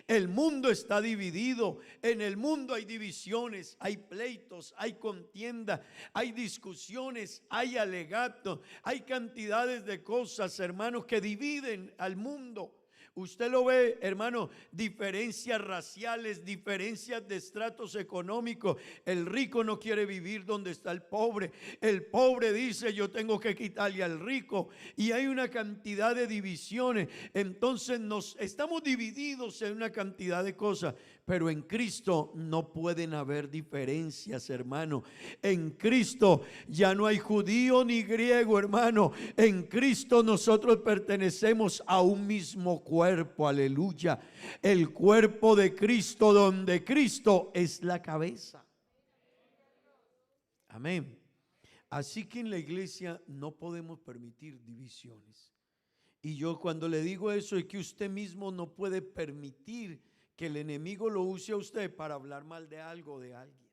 el mundo está dividido. En el mundo hay divisiones, hay pleitos, hay contienda, hay discusiones, hay alegatos, hay cantidades de cosas, hermanos, que dividen al mundo. Usted lo ve, hermano, diferencias raciales, diferencias de estratos económicos. El rico no quiere vivir donde está el pobre. El pobre dice, yo tengo que quitarle al rico. Y hay una cantidad de divisiones. Entonces estamos divididos en una cantidad de cosas. Pero en Cristo no pueden haber diferencias, hermano. En Cristo ya no hay judío ni griego, hermano. En Cristo nosotros pertenecemos a un mismo cuerpo, aleluya. El cuerpo de Cristo, donde Cristo es la cabeza. Amén. Así que en la iglesia no podemos permitir divisiones. Y yo cuando le digo eso es que usted mismo no puede permitir que el enemigo lo use a usted para hablar mal de algo o de alguien.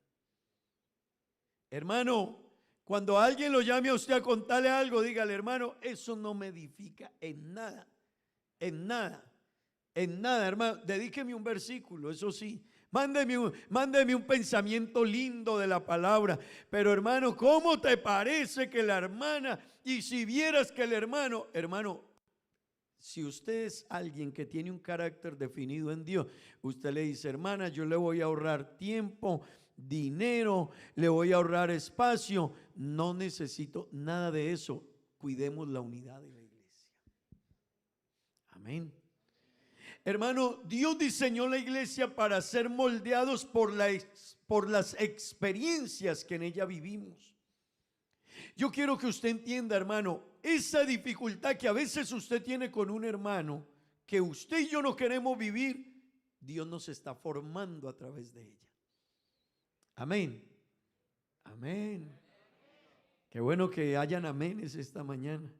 Hermano, cuando alguien lo llame a usted a contarle algo, dígale, hermano, eso no me edifica en nada, en nada, en nada, hermano. Dedíqueme un versículo, eso sí. Mándeme un pensamiento lindo de la palabra. Pero, hermano, ¿cómo te parece que la hermana? Y si vieras que el hermano, si usted es alguien que tiene un carácter definido en Dios, usted le dice, hermana, yo le voy a ahorrar tiempo, dinero, le voy a ahorrar espacio, no necesito nada de eso. Cuidemos la unidad de la iglesia. Amén. Hermano, Dios diseñó la iglesia para ser moldeados por las experiencias que en ella vivimos. Yo quiero que usted entienda, hermano, esa dificultad que a veces usted tiene con un hermano, que usted y yo no queremos vivir, Dios nos está formando a través de ella. Amén. Amén. Qué bueno que hayan aménes esta mañana.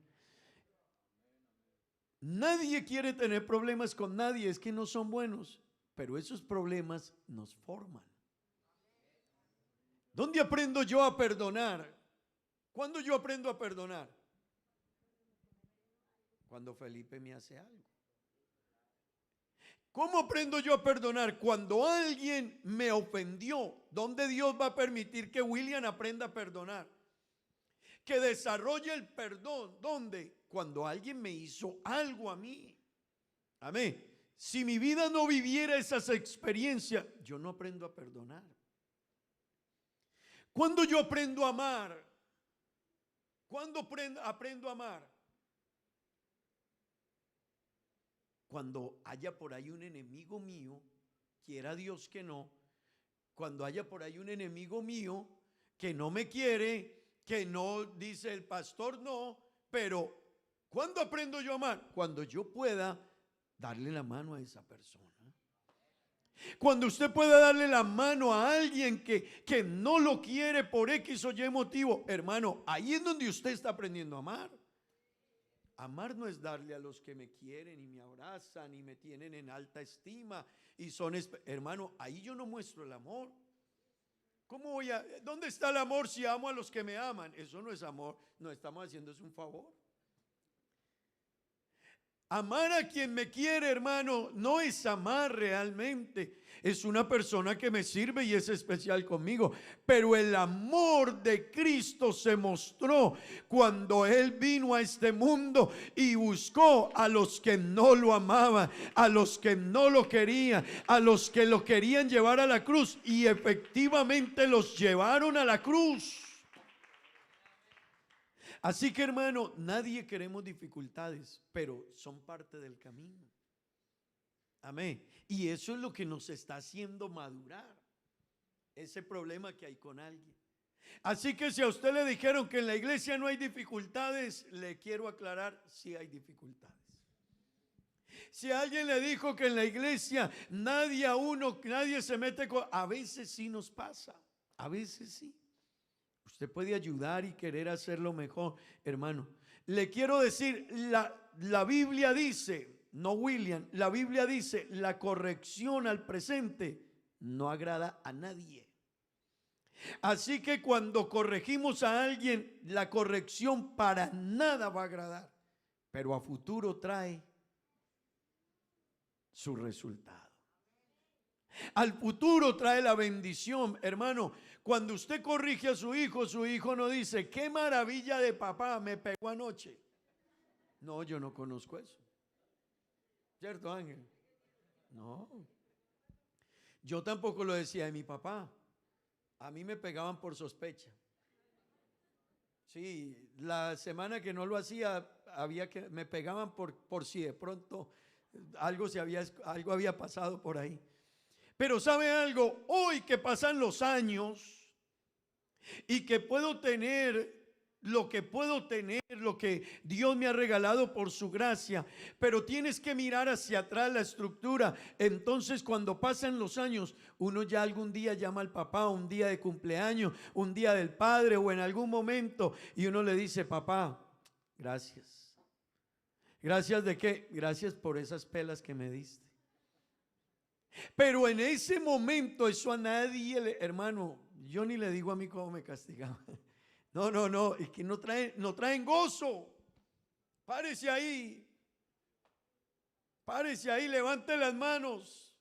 Nadie quiere tener problemas con nadie, es que no son buenos, pero esos problemas nos forman. ¿Dónde aprendo yo a perdonar? ¿Cuándo yo aprendo a perdonar? Cuando Felipe me hace algo. ¿Cómo aprendo yo a perdonar? Cuando alguien me ofendió. ¿Dónde Dios va a permitir que William aprenda a perdonar? Que desarrolle el perdón. ¿Dónde? Cuando alguien me hizo algo a mí. Amén. Si mi vida no viviera esas experiencias, yo no aprendo a perdonar. ¿Cuándo yo aprendo a amar? ¿Cuándo aprendo a amar? Cuando haya por ahí un enemigo mío, quiera Dios que no, cuando haya por ahí un enemigo mío que no me quiere, que no dice el pastor no, pero ¿cuándo aprendo yo a amar? Cuando yo pueda darle la mano a esa persona. Cuando usted pueda darle la mano a alguien que no lo quiere por X o Y motivo, hermano, ahí es donde usted está aprendiendo a amar. Amar no es darle a los que me quieren y me abrazan y me tienen en alta estima y son, hermano, ahí yo no muestro el amor. ¿Dónde está el amor si amo a los que me aman? Eso no es amor, no estamos haciéndose un favor. Amar a quien me quiere, hermano, no es amar realmente. Es una persona que me sirve y es especial conmigo. Pero el amor de Cristo se mostró cuando Él vino a este mundo y buscó a los que no lo amaban, a los que no lo querían, a los que lo querían llevar a la cruz. Y efectivamente los llevaron a la cruz. Así que, hermano, nadie queremos dificultades, pero son parte del camino. Amén. Y eso es lo que nos está haciendo madurar, ese problema que hay con alguien. Así que si a usted le dijeron que en la iglesia no hay dificultades, le quiero aclarar, sí hay dificultades. Si alguien le dijo que en la iglesia nadie se mete con, a veces sí nos pasa, a veces sí. Usted puede ayudar y querer hacerlo mejor, hermano. Le quiero decir, la Biblia dice, no William, la Biblia dice, la corrección al presente no agrada a nadie. Así que cuando corregimos a alguien, la corrección para nada va a agradar, pero a futuro trae su resultado. Al futuro trae la bendición, hermano. Cuando usted corrige a su hijo no dice, qué maravilla de papá, me pegó anoche. No, yo no conozco eso. ¿Cierto, Ángel? No. Yo tampoco lo decía de mi papá. A mí me pegaban por sospecha. Sí, la semana que no lo hacía, me pegaban por si de pronto algo había pasado por ahí. Pero ¿sabe algo? Hoy que pasan los años y que puedo tener lo que Dios me ha regalado por su gracia, pero tienes que mirar hacia atrás la estructura. Entonces cuando pasan los años, uno ya algún día llama al papá, un día de cumpleaños, un día del padre o en algún momento, y uno le dice, papá, gracias. ¿Gracias de qué? Gracias por esas pelas que me diste. Pero en ese momento eso a nadie, hermano, yo ni le digo a mí cómo me castigaba. No, es que no traen gozo. Párese ahí, levante las manos.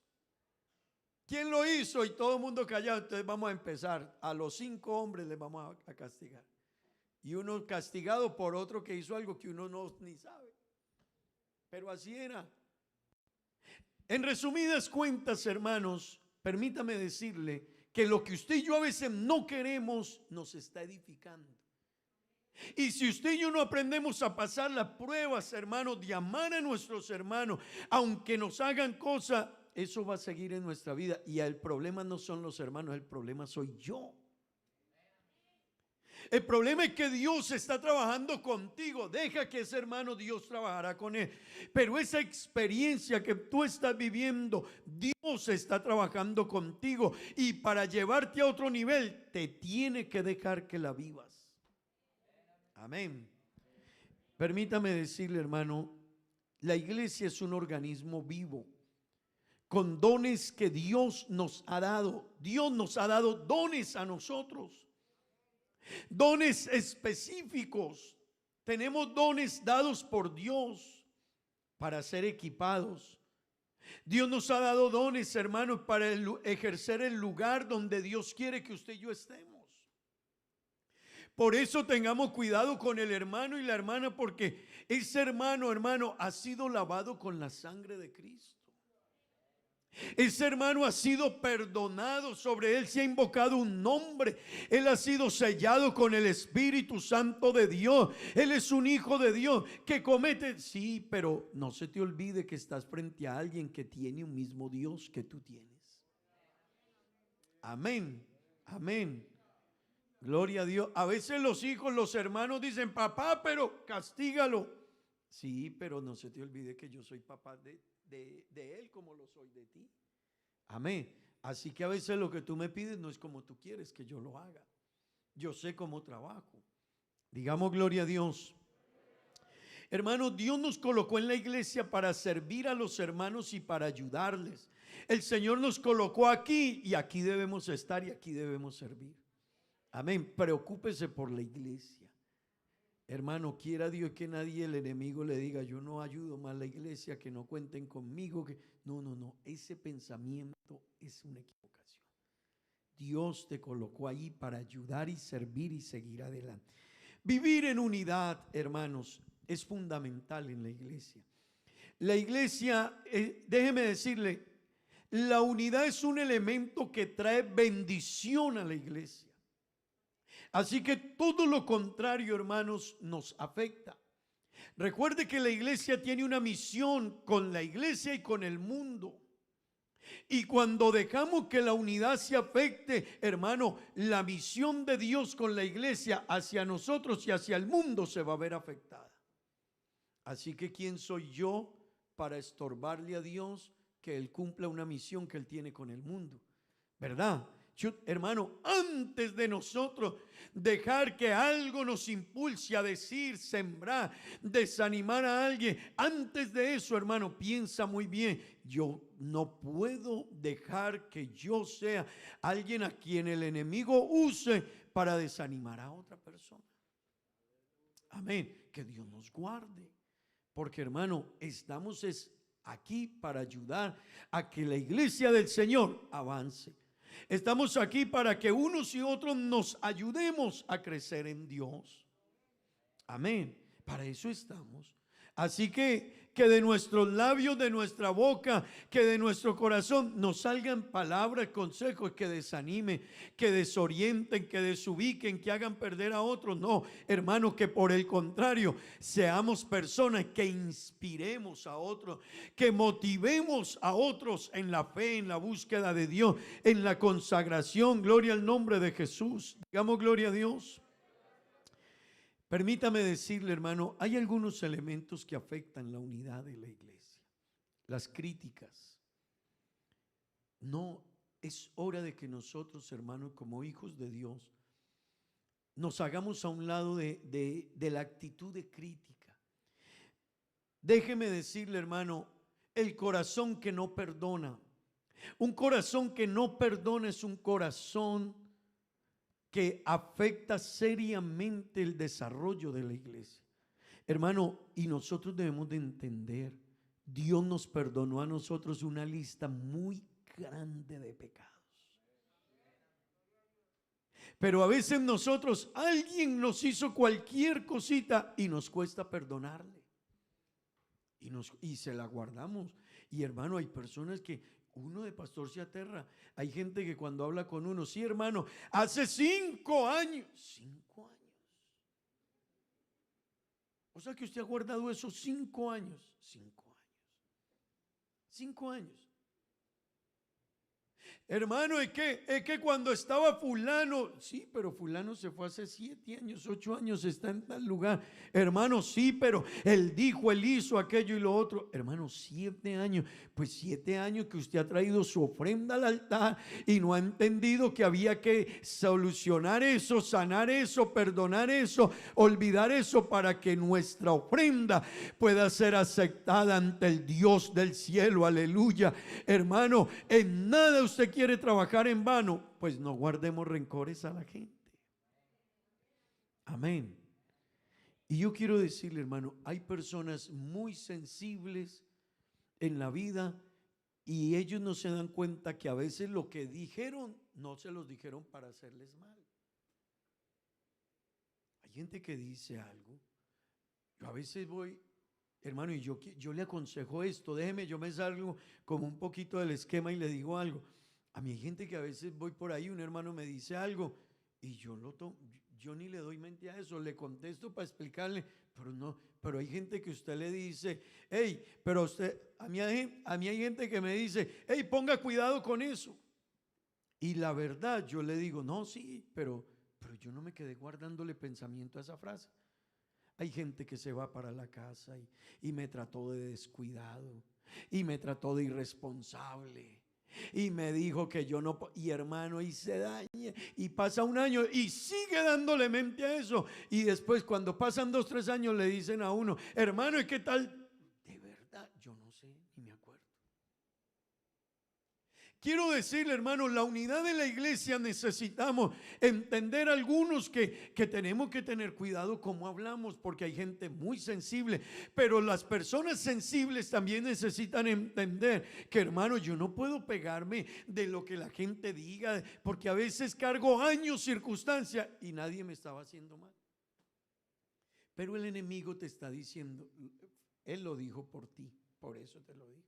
¿Quién lo hizo? Y todo el mundo callado. Entonces vamos a empezar. A los 5 hombres les vamos a castigar. Y uno castigado por otro que hizo algo que uno ni sabe. Pero así era. En resumidas cuentas, hermanos, permítame decirle que lo que usted y yo a veces no queremos nos está edificando. Y si usted y yo no aprendemos a pasar las pruebas, hermanos, de amar a nuestros hermanos, aunque nos hagan cosas, eso va a seguir en nuestra vida. Y el problema no son los hermanos, el problema soy yo. El problema es que Dios está trabajando contigo. Deja que ese hermano, Dios trabajará con él. Pero esa experiencia que tú estás viviendo, Dios está trabajando contigo. Y para llevarte a otro nivel, te tiene que dejar que la vivas. Amén. Permítame decirle, hermano, la iglesia es un organismo vivo, con dones que Dios nos ha dado. Dios nos ha dado dones a nosotros. Dones específicos. Tenemos dones dados por Dios para ser equipados. Dios nos ha dado dones, hermanos, para ejercer el lugar donde Dios quiere que usted y yo estemos. Por eso tengamos cuidado con el hermano y la hermana, porque ese hermano, ha sido lavado con la sangre de Cristo. Ese hermano ha sido perdonado, sobre él se ha invocado un nombre, él ha sido sellado con el Espíritu Santo de Dios, él es un hijo de Dios que comete, sí, pero no se te olvide que estás frente a alguien que tiene un mismo Dios que tú tienes. Amén, amén. Gloria a Dios. A veces los hijos, los hermanos dicen, papá, pero castígalo. Sí, pero no se te olvide que yo soy papá de él como lo soy de ti. Amén. Así que a veces lo que tú me pides no es como tú quieres que yo lo haga. Yo sé cómo trabajo. Digamos gloria a Dios. Hermano, Dios nos colocó en la iglesia para servir a los hermanos y para ayudarles. El Señor nos colocó aquí y aquí debemos estar y aquí debemos servir. Amén. Preocúpese por la iglesia. Hermano, quiera Dios que nadie, el enemigo, le diga: yo no ayudo más a la iglesia, que no cuenten conmigo. No. Ese pensamiento es una equivocación. Dios te colocó ahí para ayudar y servir y seguir adelante. Vivir en unidad, hermanos, es fundamental en la iglesia. La iglesia, déjeme decirle, la unidad es un elemento que trae bendición a la iglesia. Así que todo lo contrario, hermanos, nos afecta. Recuerde que la iglesia tiene una misión con la iglesia y con el mundo. Y cuando dejamos que la unidad se afecte, hermano, la misión de Dios con la iglesia hacia nosotros y hacia el mundo se va a ver afectada. Así que ¿quién soy yo para estorbarle a Dios que Él cumpla una misión que Él tiene con el mundo? ¿Verdad? Hermano, antes de nosotros dejar que algo nos impulse a decir, sembrar, desanimar a alguien, antes de eso, hermano, piensa muy bien: yo no puedo dejar que yo sea alguien a quien el enemigo use para desanimar a otra persona. Amén. Que Dios nos guarde. Porque, hermano, estamos aquí para ayudar a que la iglesia del Señor avance. Estamos aquí para que unos y otros nos ayudemos a crecer en Dios. Amén. Para eso estamos. Así que de nuestros labios, de nuestra boca, que de nuestro corazón nos salgan palabras, consejos que desanimen, que desorienten, que desubiquen, que hagan perder a otros. No, hermanos, que por el contrario seamos personas que inspiremos a otros, que motivemos a otros en la fe, en la búsqueda de Dios, en la consagración. Gloria al nombre de Jesús. Digamos gloria a Dios. Permítame decirle, hermano, hay algunos elementos que afectan la unidad de la iglesia. Las críticas. No, es hora de que nosotros, hermanos, como hijos de Dios, nos hagamos a un lado de la actitud de crítica. Déjeme decirle, hermano, el corazón que no perdona. Un corazón que no perdona es un corazón que afecta seriamente el desarrollo de la iglesia. Hermano, y nosotros debemos de entender, Dios nos perdonó a nosotros una lista muy grande de pecados. Pero a veces nosotros, alguien nos hizo cualquier cosita y nos cuesta perdonarle. Y se la guardamos. Y hermano, hay personas que uno de pastor se aterra. Hay gente que cuando habla con uno: sí, hermano, hace 5 años. 5 años. O sea que usted ha guardado esos 5 años. 5 años. 5 años. Hermano, es que cuando estaba fulano, sí, pero fulano se fue hace 7 años, 8 años, está en tal lugar. Hermano, sí, pero él dijo, él hizo aquello y lo otro. Hermano, 7 años, pues 7 años que usted ha traído su ofrenda al altar y no ha entendido que había que solucionar eso, sanar eso, perdonar eso, olvidar eso, para que nuestra ofrenda pueda ser aceptada ante el Dios del cielo. Aleluya. Hermano, en nada usted quiere trabajar en vano, pues no guardemos rencores a la gente. Amén. Y yo quiero decirle, hermano, hay personas muy sensibles en la vida y ellos no se dan cuenta que a veces lo que dijeron no se los dijeron para hacerles mal. Hay gente que dice algo. Yo a veces voy, hermano, y yo le aconsejo esto, déjeme, yo me salgo como un poquito del esquema y le digo algo. A mí hay gente que a veces voy por ahí, un hermano me dice algo y yo ni le doy mente a eso, le contesto para explicarle, pero hay gente que usted le dice: hey, pero usted, a mí hay gente que me dice: hey, ponga cuidado con eso. Y la verdad, yo le digo: no, sí, pero yo no me quedé guardándole pensamiento a esa frase. Hay gente que se va para la casa y me trató de descuidado y me trató de irresponsable. y me dijo que yo no, y hermano, y se daña, y pasa un año y sigue dándole mente a eso, y después cuando pasan 2, 3 años le dicen a uno, hermano, ¿y qué tal? De verdad, yo no sé, ni me acuerdo. Quiero decirle, hermano, la unidad de la iglesia necesitamos entender algunos que tenemos que tener cuidado cómo hablamos, porque hay gente muy sensible, pero las personas sensibles también necesitan entender que, hermano, yo no puedo pegarme de lo que la gente diga, porque a veces cargo años, circunstancias y nadie me estaba haciendo mal. Pero el enemigo te está diciendo, él lo dijo por ti, por eso te lo dijo.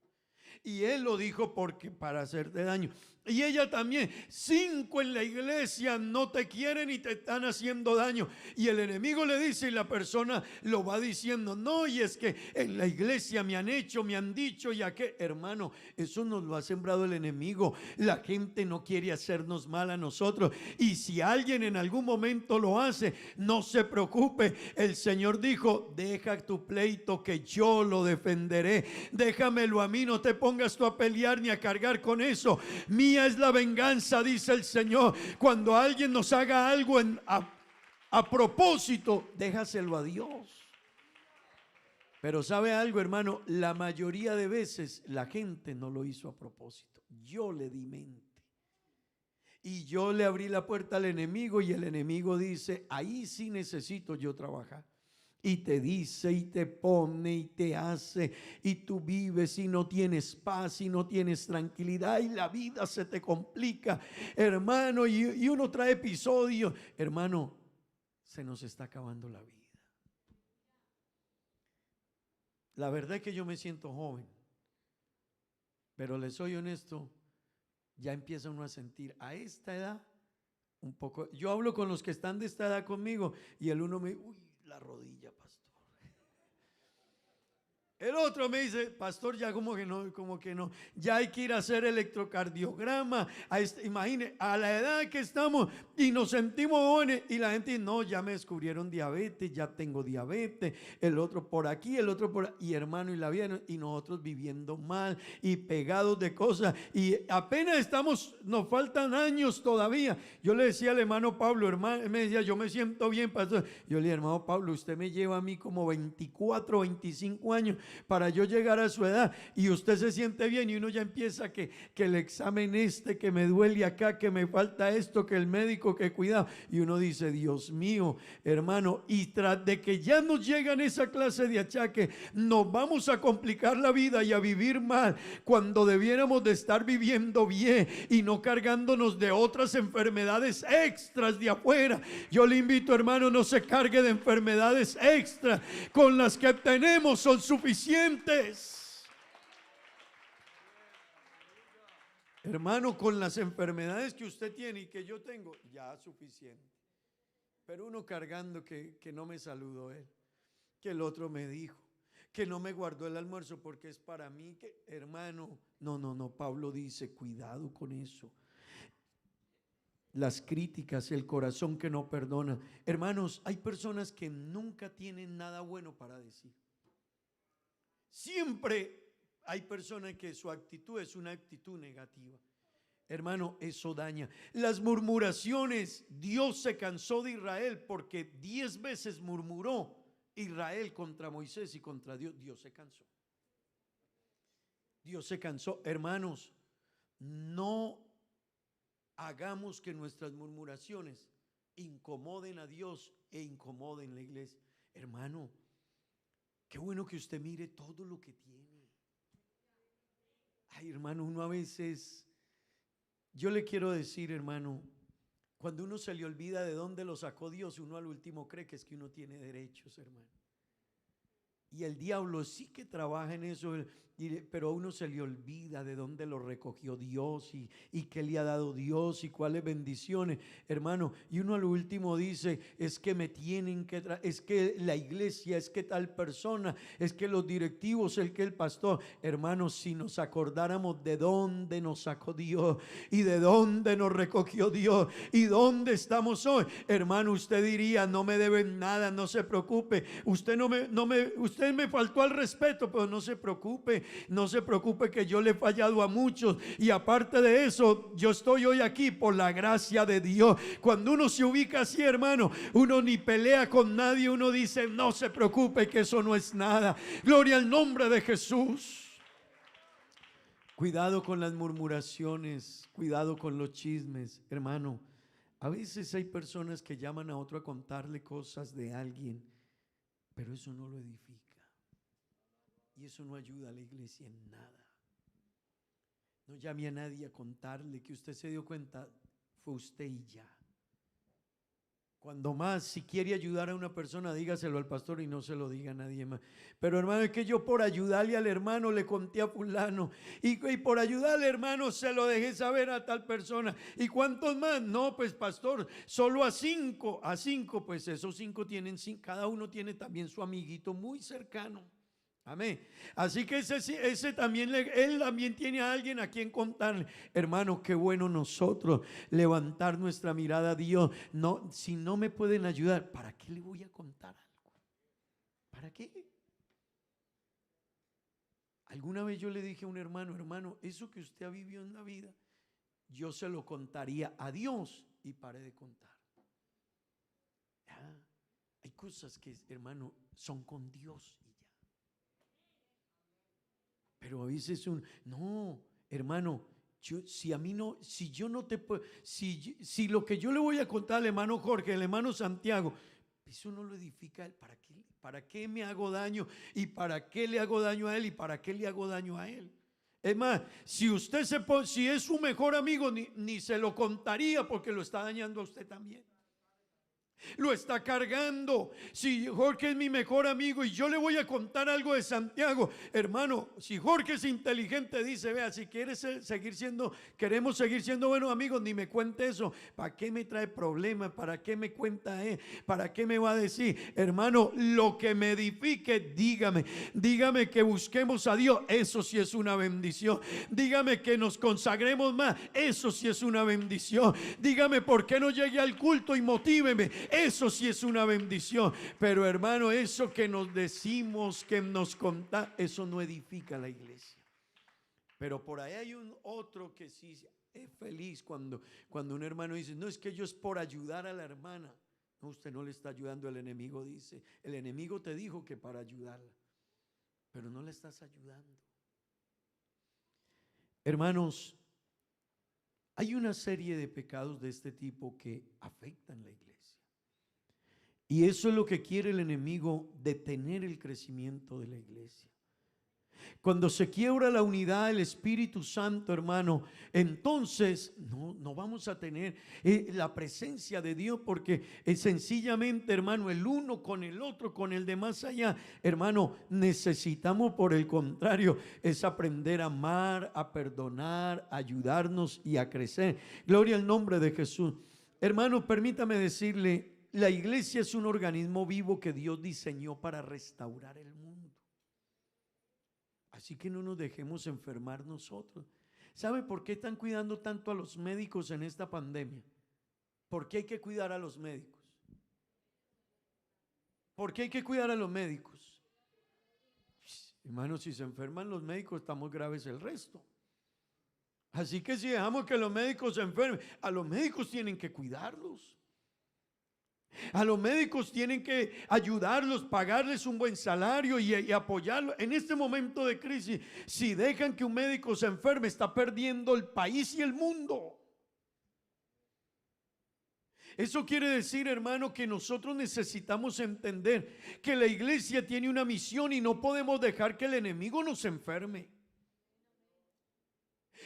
Y él lo dijo porque para hacerte daño. Y ella también. 5 en la iglesia no te quieren y te están haciendo daño. Y el enemigo le dice, y la persona lo va diciendo, no, y es que en la iglesia me han hecho, me han dicho, y a qué, hermano, eso nos lo ha sembrado el enemigo. La gente no quiere hacernos mal a nosotros. Y si alguien en algún momento lo hace, no se preocupe. El Señor dijo, deja tu pleito que yo lo defenderé. Déjamelo a mí, no te pongas tú a pelear ni a cargar con eso. Mía es la venganza, dice el Señor. Cuando alguien nos haga algo a propósito, déjaselo a Dios. Pero ¿sabe algo, hermano? La mayoría de veces la gente no lo hizo a propósito. Yo le di mente y yo le abrí la puerta al enemigo, y el enemigo dice, ahí sí necesito yo trabajar. Y te dice y te pone y te hace, y tú vives y no tienes paz y no tienes tranquilidad, y la vida se te complica, hermano, y uno trae episodios. Hermano, se nos está acabando la vida. La verdad es que yo me siento joven, pero les soy honesto, ya empieza uno a sentir a esta edad un poco. Yo hablo con los que están de esta edad conmigo y el uno me dice, uy, la rodilla, pastor. El otro me dice, pastor, ya como que no, ya hay que ir a hacer electrocardiograma. Imagine, a la edad que estamos y nos sentimos jóvenes, y la gente dice, no, ya me descubrieron diabetes, ya tengo diabetes, el otro por aquí, el otro por ahí, y hermano, y la vida, y nosotros viviendo mal y pegados de cosas, y apenas estamos, nos faltan años todavía. Yo le decía al hermano Pablo, hermano, él me decía, yo me siento bien, pastor. Yo le dije, hermano Pablo, usted me lleva a mí como 24, 25 años para yo llegar a su edad, y usted se siente bien, y uno ya empieza que el examen que me duele acá, que me falta esto, que el médico, que cuidado, y uno dice, Dios mío, hermano, y tras de que ya nos llegan esa clase de achaque, nos vamos a complicar la vida y a vivir mal, cuando debiéramos de estar viviendo bien y no cargándonos de otras enfermedades extras de afuera. Yo le invito, hermano, no se cargue de enfermedades extras, con las que tenemos son suficientes. Hermano, con las enfermedades que usted tiene y que yo tengo, ya suficiente. Pero uno cargando que no me saludó él, que el otro me dijo, que no me guardó el almuerzo porque es para mí, que hermano, no, Pablo dice, cuidado con eso. Las críticas, el corazón que no perdona. Hermanos, hay personas que nunca tienen nada bueno para decir. Siempre hay personas que su actitud es una actitud negativa. Hermano, eso daña. Las murmuraciones, Dios se cansó de Israel porque 10 veces murmuró Israel contra Moisés y contra Dios. Dios se cansó. Dios se cansó. Hermanos, no hagamos que nuestras murmuraciones incomoden a Dios e incomoden la iglesia. Hermano, qué bueno que usted mire todo lo que tiene. Ay, hermano, uno a veces, yo le quiero decir, hermano, cuando uno se le olvida de dónde lo sacó Dios, uno al último cree que es que uno tiene derechos, hermano. Y el diablo sí que trabaja en eso, pero a uno se le olvida de dónde lo recogió Dios y qué le ha dado Dios y cuáles bendiciones, hermano. Y uno al último dice, es que me tienen que es que la iglesia, es que tal persona, es que los directivos, el pastor. Hermanos, si nos acordáramos de dónde nos sacó Dios y de dónde nos recogió Dios y dónde estamos hoy, hermano, usted diría, no me deben nada, no se preocupe. Usted me faltó al respeto, pero no se preocupe. no se preocupe que yo le he fallado a muchos y aparte de eso, yo estoy hoy aquí por la gracia de Dios. Cuando uno se ubica así, hermano, uno ni pelea con nadie, uno dice, no se preocupe que eso no es nada. Gloria al nombre de Jesús. Cuidado con las murmuraciones, cuidado con los chismes, hermano. A veces hay personas que llaman a otro a contarle cosas de alguien, pero eso no lo edifica. Y eso no ayuda a la iglesia en nada. No llame a nadie a contarle que usted se dio cuenta, fue usted y ya. Cuando más, si quiere ayudar a una persona, dígaselo al pastor y no se lo diga a nadie más. Pero hermano, es que yo por ayudarle al hermano le conté a fulano. Y por ayudar al hermano se lo dejé saber a tal persona. ¿Y cuántos más? No, pues pastor, solo a cinco. A cinco, pues esos cinco tienen, cada uno tiene también su amiguito muy cercano. Amén. Así que ese también, él también tiene a alguien a quien contarle. Hermano, qué bueno nosotros levantar nuestra mirada a Dios. No, si no me pueden ayudar, ¿para qué le voy a contar algo? ¿Para qué? Alguna vez yo le dije a un hermano, eso que usted ha vivido en la vida, yo se lo contaría a Dios, y paré de contar. Hay cosas que, hermano, son con Dios. Pero a veces no, hermano, si yo no te puedo, si lo que yo le voy a contar al hermano Jorge, al hermano Santiago, eso no lo edifica a él. ¿Para qué me hago daño? ¿Y para qué le hago daño a él? ¿Y para qué le hago daño a él? Es más, si es su mejor amigo, ni se lo contaría porque lo está dañando a usted también. Lo está cargando. Si Jorge es mi mejor amigo y yo le voy a contar algo de Santiago, hermano, si Jorge es inteligente, dice, vea, si queremos seguir siendo buenos amigos, ni me cuente eso. ¿Para qué me trae problemas? ¿Para qué me cuenta él? ¿Para qué me va a decir? Hermano, lo que me edifique, dígame que busquemos a Dios, eso sí es una bendición. Dígame que nos consagremos más, eso sí es una bendición. Dígame por qué no llegue al culto y motíveme, eso sí es una bendición. Pero hermano, eso que nos decimos, que nos contamos, eso no edifica la iglesia. Pero por ahí hay otro que sí es feliz cuando un hermano dice, no, es que yo es por ayudar a la hermana. No, usted no le está ayudando, el enemigo dice. El enemigo te dijo que para ayudarla, pero no le estás ayudando. Hermanos, hay una serie de pecados de este tipo que afectan la iglesia. Y eso es lo que quiere el enemigo, detener el crecimiento de la iglesia. Cuando se quiebra la unidad del Espíritu Santo, hermano, entonces no vamos a tener la presencia de Dios, porque sencillamente, hermano, el uno con el otro, con el de más allá, hermano, necesitamos, por el contrario, es aprender a amar, a perdonar, a ayudarnos y a crecer. Gloria al nombre de Jesús. Hermano, permítame decirle, la iglesia es un organismo vivo que Dios diseñó para restaurar el mundo. Así que no nos dejemos enfermar nosotros. ¿Sabe por qué están cuidando tanto a los médicos en esta pandemia? ¿Por qué hay que cuidar a los médicos? ¿Por qué hay que cuidar a los médicos? Hermanos, si se enferman los médicos, estamos graves el resto. Así que si dejamos que los médicos se enfermen, a los médicos tienen que cuidarlos. A los médicos tienen que ayudarlos, pagarles un buen salario y apoyarlos. En este momento de crisis, si dejan que un médico se enferme, está perdiendo el país y el mundo. Eso quiere decir, hermano, que nosotros necesitamos entender que la iglesia tiene una misión y no podemos dejar que el enemigo nos enferme.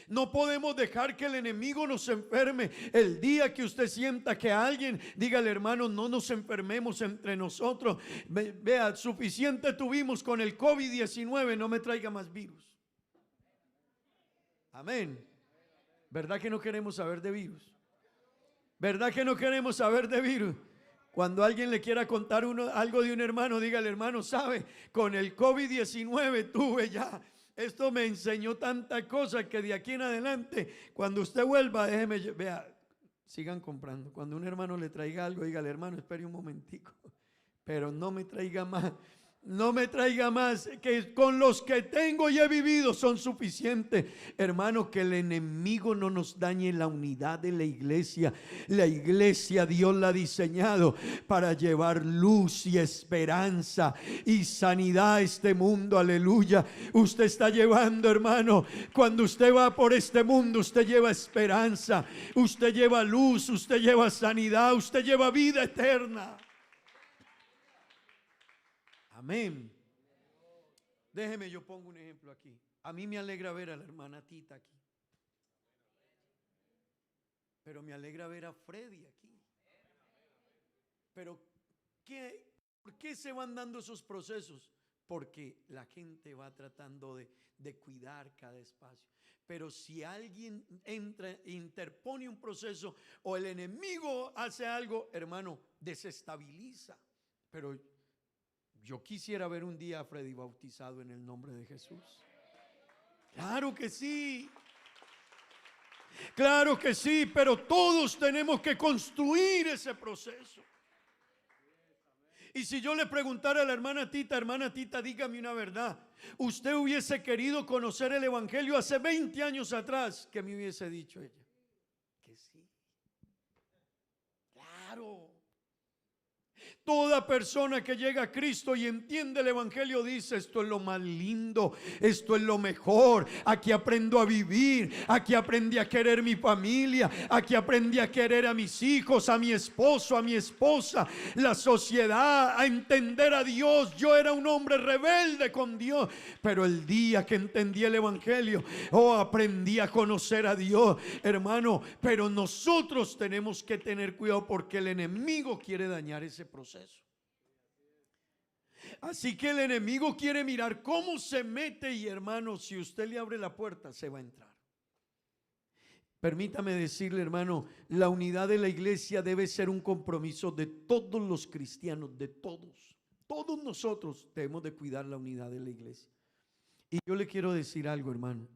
No podemos dejar que el enemigo nos enferme. El día que usted sienta que alguien, dígale, hermano, no nos enfermemos entre nosotros. Vea, suficiente tuvimos con el COVID-19, no me traiga más virus. Amén. ¿Verdad que no queremos saber de virus? ¿Verdad que no queremos saber de virus? Cuando alguien le quiera contar algo de un hermano, dígale, hermano, sabe, con el COVID-19 tuve ya. Esto me enseñó tanta cosa que de aquí en adelante, cuando usted vuelva, vea, sigan comprando. Cuando un hermano le traiga algo, dígale, hermano, espere un momentico, pero no me traiga más. No me traiga más, que con los que tengo y he vivido son suficientes. Hermano, que el enemigo no nos dañe la unidad de la iglesia. La iglesia Dios la ha diseñado para llevar luz y esperanza y sanidad a este mundo. Aleluya. Usted está llevando, hermano, cuando usted va por este mundo, usted lleva esperanza, usted lleva luz, usted lleva sanidad, usted lleva vida eterna. Amén. Déjeme, yo pongo un ejemplo aquí. A mí me alegra ver a la hermana Tita aquí, pero me alegra ver a Freddy aquí. Pero ¿por qué se van dando esos procesos? Porque la gente va tratando de cuidar cada espacio. Pero si alguien entra, interpone un proceso, o el enemigo hace algo, hermano, desestabiliza. Pero yo quisiera ver un día a Freddy bautizado en el nombre de Jesús. Claro que sí. Claro que sí, pero todos tenemos que construir ese proceso. Y si yo le preguntara a la hermana Tita, dígame una verdad. ¿Usted hubiese querido conocer el evangelio hace 20 años atrás? ¿Qué me hubiese dicho ella? Que sí. Claro. Toda persona que llega a Cristo y entiende el evangelio dice: esto es lo más lindo, esto es lo mejor. Aquí aprendo a vivir, aquí aprendí a querer mi familia, aquí aprendí a querer a mis hijos, a mi esposo, a mi esposa, la sociedad, a entender a Dios. Yo era un hombre rebelde con Dios, pero el día que entendí el evangelio, aprendí a conocer a Dios, hermano. Pero nosotros tenemos que tener cuidado, porque el enemigo quiere dañar ese proceso. Así que el enemigo quiere mirar cómo se mete, y hermano, si usted le abre la puerta, se va a entrar. Permítame decirle, hermano, la unidad de la iglesia debe ser un compromiso de todos los cristianos, de todos. Todos nosotros debemos de cuidar la unidad de la iglesia. Y yo le quiero decir algo, hermano.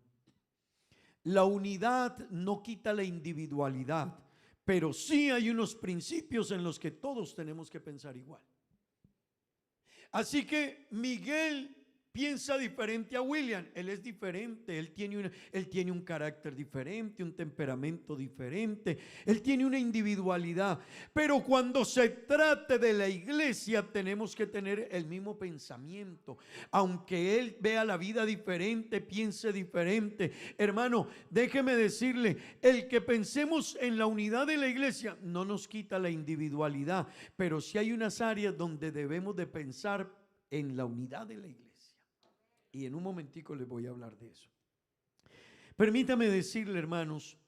La unidad no quita la individualidad, pero sí hay unos principios en los que todos tenemos que pensar igual. Así que Miguel piensa diferente a William. Él es diferente, él tiene un carácter diferente, un temperamento diferente, él tiene una individualidad. Pero cuando se trate de la iglesia, tenemos que tener el mismo pensamiento. Aunque él vea la vida diferente, piense diferente. Hermano, déjeme decirle, el que pensemos en la unidad de la iglesia no nos quita la individualidad, pero sí hay unas áreas donde debemos de pensar en la unidad de la iglesia. Y en un momentico les voy a hablar de eso. Permítame decirle, hermanos,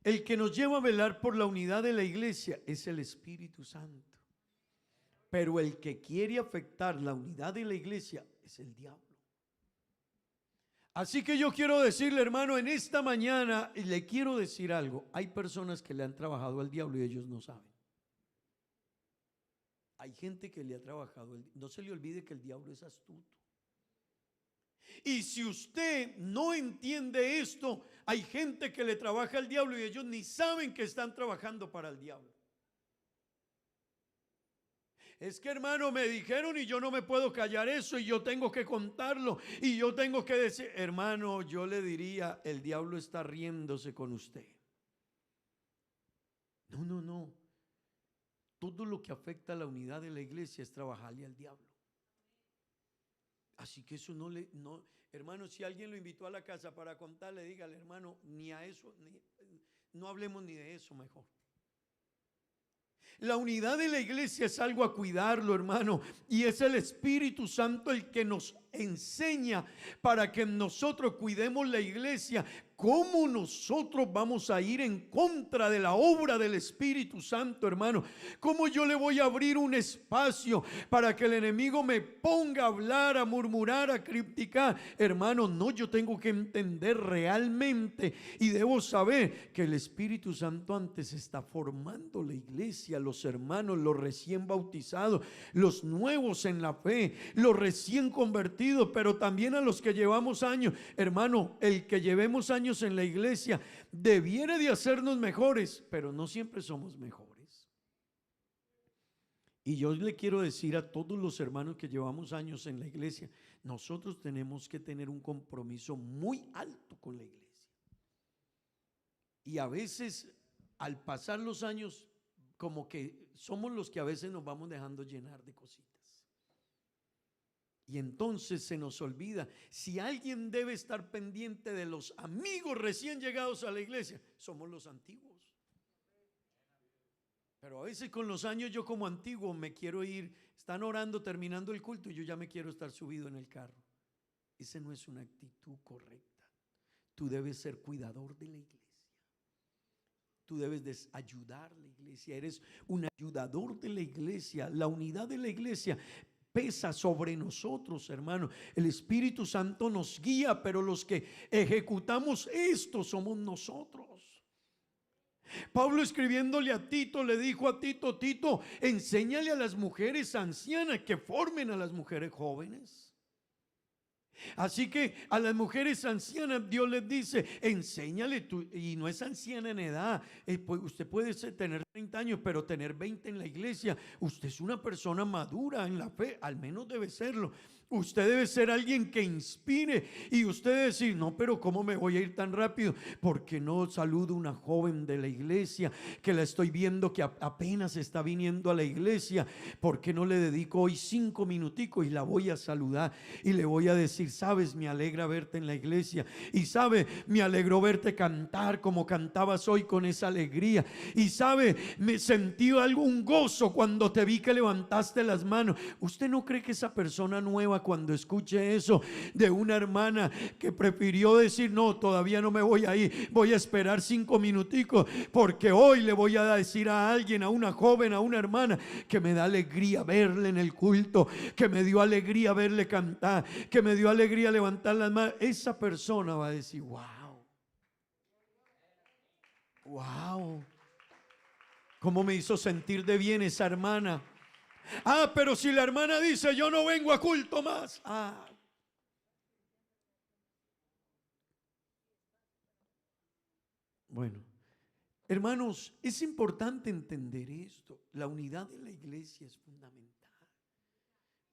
el que nos lleva a velar por la unidad de la iglesia es el Espíritu Santo. Pero el que quiere afectar la unidad de la iglesia es el diablo. Así que yo quiero decirle, hermano, en esta mañana, y le quiero decir algo. Hay personas que le han trabajado al diablo y ellos no saben. Hay gente que le ha trabajado. No se le olvide que el diablo es astuto. Y si usted no entiende esto, hay gente que le trabaja al diablo y ellos ni saben que están trabajando para el diablo. Es que, hermano, me dijeron y yo no me puedo callar eso, y yo tengo que contarlo, y yo tengo que decir. Hermano, yo le diría: el diablo está riéndose con usted. No. Todo lo que afecta a la unidad de la iglesia es trabajarle al diablo. Así que eso no, hermano, si alguien lo invitó a la casa para contarle, dígale: hermano, ni a eso, no hablemos ni de eso mejor. La unidad de la iglesia es algo a cuidarlo, hermano, y es el Espíritu Santo el que nos enseña para que nosotros cuidemos la iglesia. ¿Cómo nosotros vamos a ir en contra de la obra del Espíritu Santo, hermano? ¿Cómo yo le voy a abrir un espacio para que el enemigo me ponga a hablar, a murmurar, a criticar? Hermano, no, yo tengo que entender realmente y debo saber que el Espíritu Santo antes está formando la iglesia, los hermanos, los recién bautizados, los nuevos en la fe, los recién convertidos, pero también a los que llevamos años. Hermano, el que llevemos años en la iglesia debiera de hacernos mejores, pero no siempre somos mejores. Y yo le quiero decir a todos los hermanos que llevamos años en la iglesia, nosotros tenemos que tener un compromiso muy alto con la iglesia. Y a veces, al pasar los años, como que somos los que a veces nos vamos dejando llenar de cositas. Y entonces se nos olvida, si alguien debe estar pendiente de los amigos recién llegados a la iglesia, somos los antiguos. Pero a veces con los años yo como antiguo me quiero ir, están orando terminando el culto y yo ya me quiero estar subido en el carro. Esa no es una actitud correcta. Tú debes ser cuidador de la iglesia. Tú debes de ayudar a la iglesia. Eres un ayudador de la iglesia. La unidad de la iglesia pesa sobre nosotros, hermano. El Espíritu Santo nos guía, pero los que ejecutamos esto somos nosotros. Pablo, escribiéndole a Tito, le dijo a Tito: Tito, enséñale a las mujeres ancianas que formen a las mujeres jóvenes. Así que a las mujeres ancianas Dios les dice: enséñale tú, y no es anciana en edad, pues usted puede tener 30 años, pero tener 20 en la iglesia. Usted es una persona madura en la fe, al menos debe serlo. Usted debe ser alguien que inspire. Y usted decir: no, pero ¿cómo me voy a ir tan rápido? Porque no saludo a una joven de la iglesia que la estoy viendo que apenas está viniendo a la iglesia? ¿Por qué no le dedico hoy 5 minuticos y la voy a saludar y le voy a decir: sabes, me alegra verte en la iglesia, y sabe, me alegró verte cantar como cantabas hoy con esa alegría, y sabe, me sentí un gozo cuando te vi que levantaste las manos? ¿Usted no cree que esa persona nueva, cuando escuche eso de una hermana que prefirió decir: no, todavía no me voy a ir, voy a esperar 5 minuticos porque hoy le voy a decir a alguien, a una joven, a una hermana, que me da alegría verle en el culto, que me dio alegría verle cantar, que me dio alegría levantar las manos? Esa persona va a decir: wow, wow, cómo me hizo sentir de bien esa hermana. Ah, pero si la hermana dice: yo no vengo a culto más. Bueno, hermanos, es importante entender esto. La unidad de la iglesia es fundamental,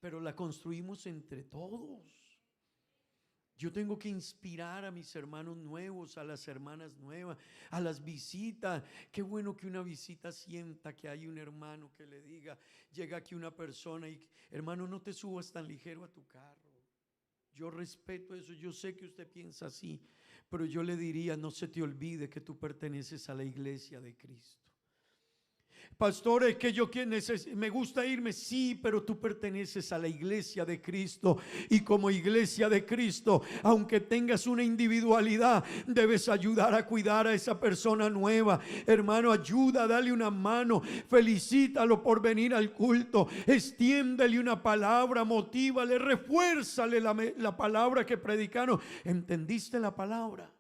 pero la construimos entre todos. Yo tengo que inspirar a mis hermanos nuevos, a las hermanas nuevas, a las visitas. Qué bueno que una visita sienta que hay un hermano que le diga: llega aquí una persona y: hermano, no te subas tan ligero a tu carro. Yo respeto eso, yo sé que usted piensa así, pero yo le diría: no se te olvide que tú perteneces a la iglesia de Cristo. Pastor, es que yo me gusta irme. Sí, pero tú perteneces a la iglesia de Cristo, y como iglesia de Cristo, aunque tengas una individualidad, debes ayudar a cuidar a esa persona nueva. Hermano, ayuda, dale una mano, felicítalo por venir al culto, extiéndele una palabra, motívale, refuérzale la palabra que predicaron. ¿Entendiste la palabra?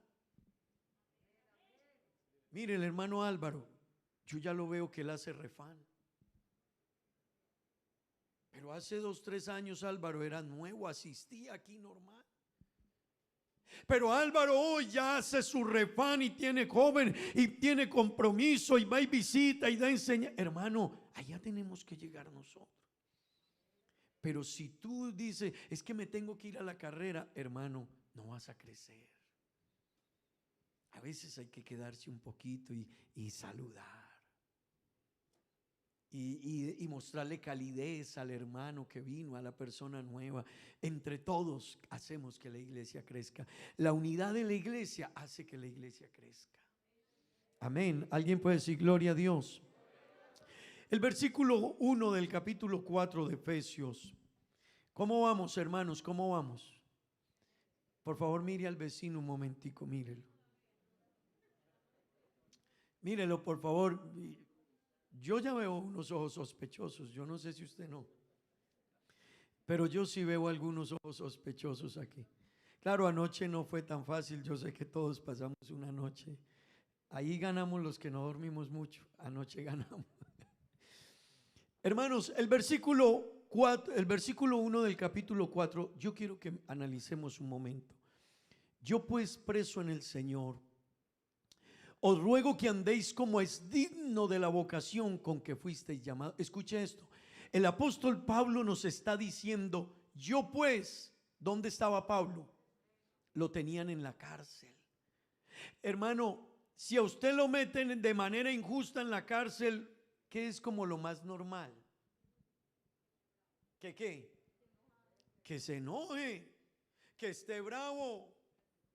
Mire, el hermano Álvaro, yo ya lo veo que él hace refán. Pero hace 2, 3 años Álvaro era nuevo, asistía aquí normal. Pero Álvaro hoy ya hace su refán y tiene joven y tiene compromiso y va y visita y da enseñanza. Hermano, allá tenemos que llegar nosotros. Pero si tú dices: es que me tengo que ir a la carrera, hermano, no vas a crecer. A veces hay que quedarse un poquito y saludar. Y mostrarle calidez al hermano que vino, a la persona nueva. Entre todos hacemos que la iglesia crezca. La unidad de la iglesia hace que la iglesia crezca. Amén. ¿Alguien puede decir gloria a Dios? El versículo 1 del capítulo 4 de Efesios. ¿Cómo vamos, hermanos? ¿Cómo vamos? Por favor, mire al vecino un momentico, mírelo. Mírelo, por favor. Yo ya veo unos ojos sospechosos. Yo no sé si usted no, pero yo sí veo algunos ojos sospechosos aquí. Claro, anoche no fue tan fácil. Yo sé que todos pasamos una noche. Ahí ganamos los que no dormimos mucho. Anoche ganamos. Hermanos, el versículo 1 del capítulo 4, yo quiero que analicemos un momento. Yo pues, preso en el Señor, os ruego que andéis como es digno de la vocación con que fuisteis llamados. Escuche esto: El apóstol Pablo nos está diciendo, yo pues, ¿dónde estaba Pablo? Lo tenían en la cárcel. Hermano, si a usted lo meten de manera injusta en la cárcel, ¿qué es como lo más normal? ¿Que qué? Que se enoje, que esté bravo,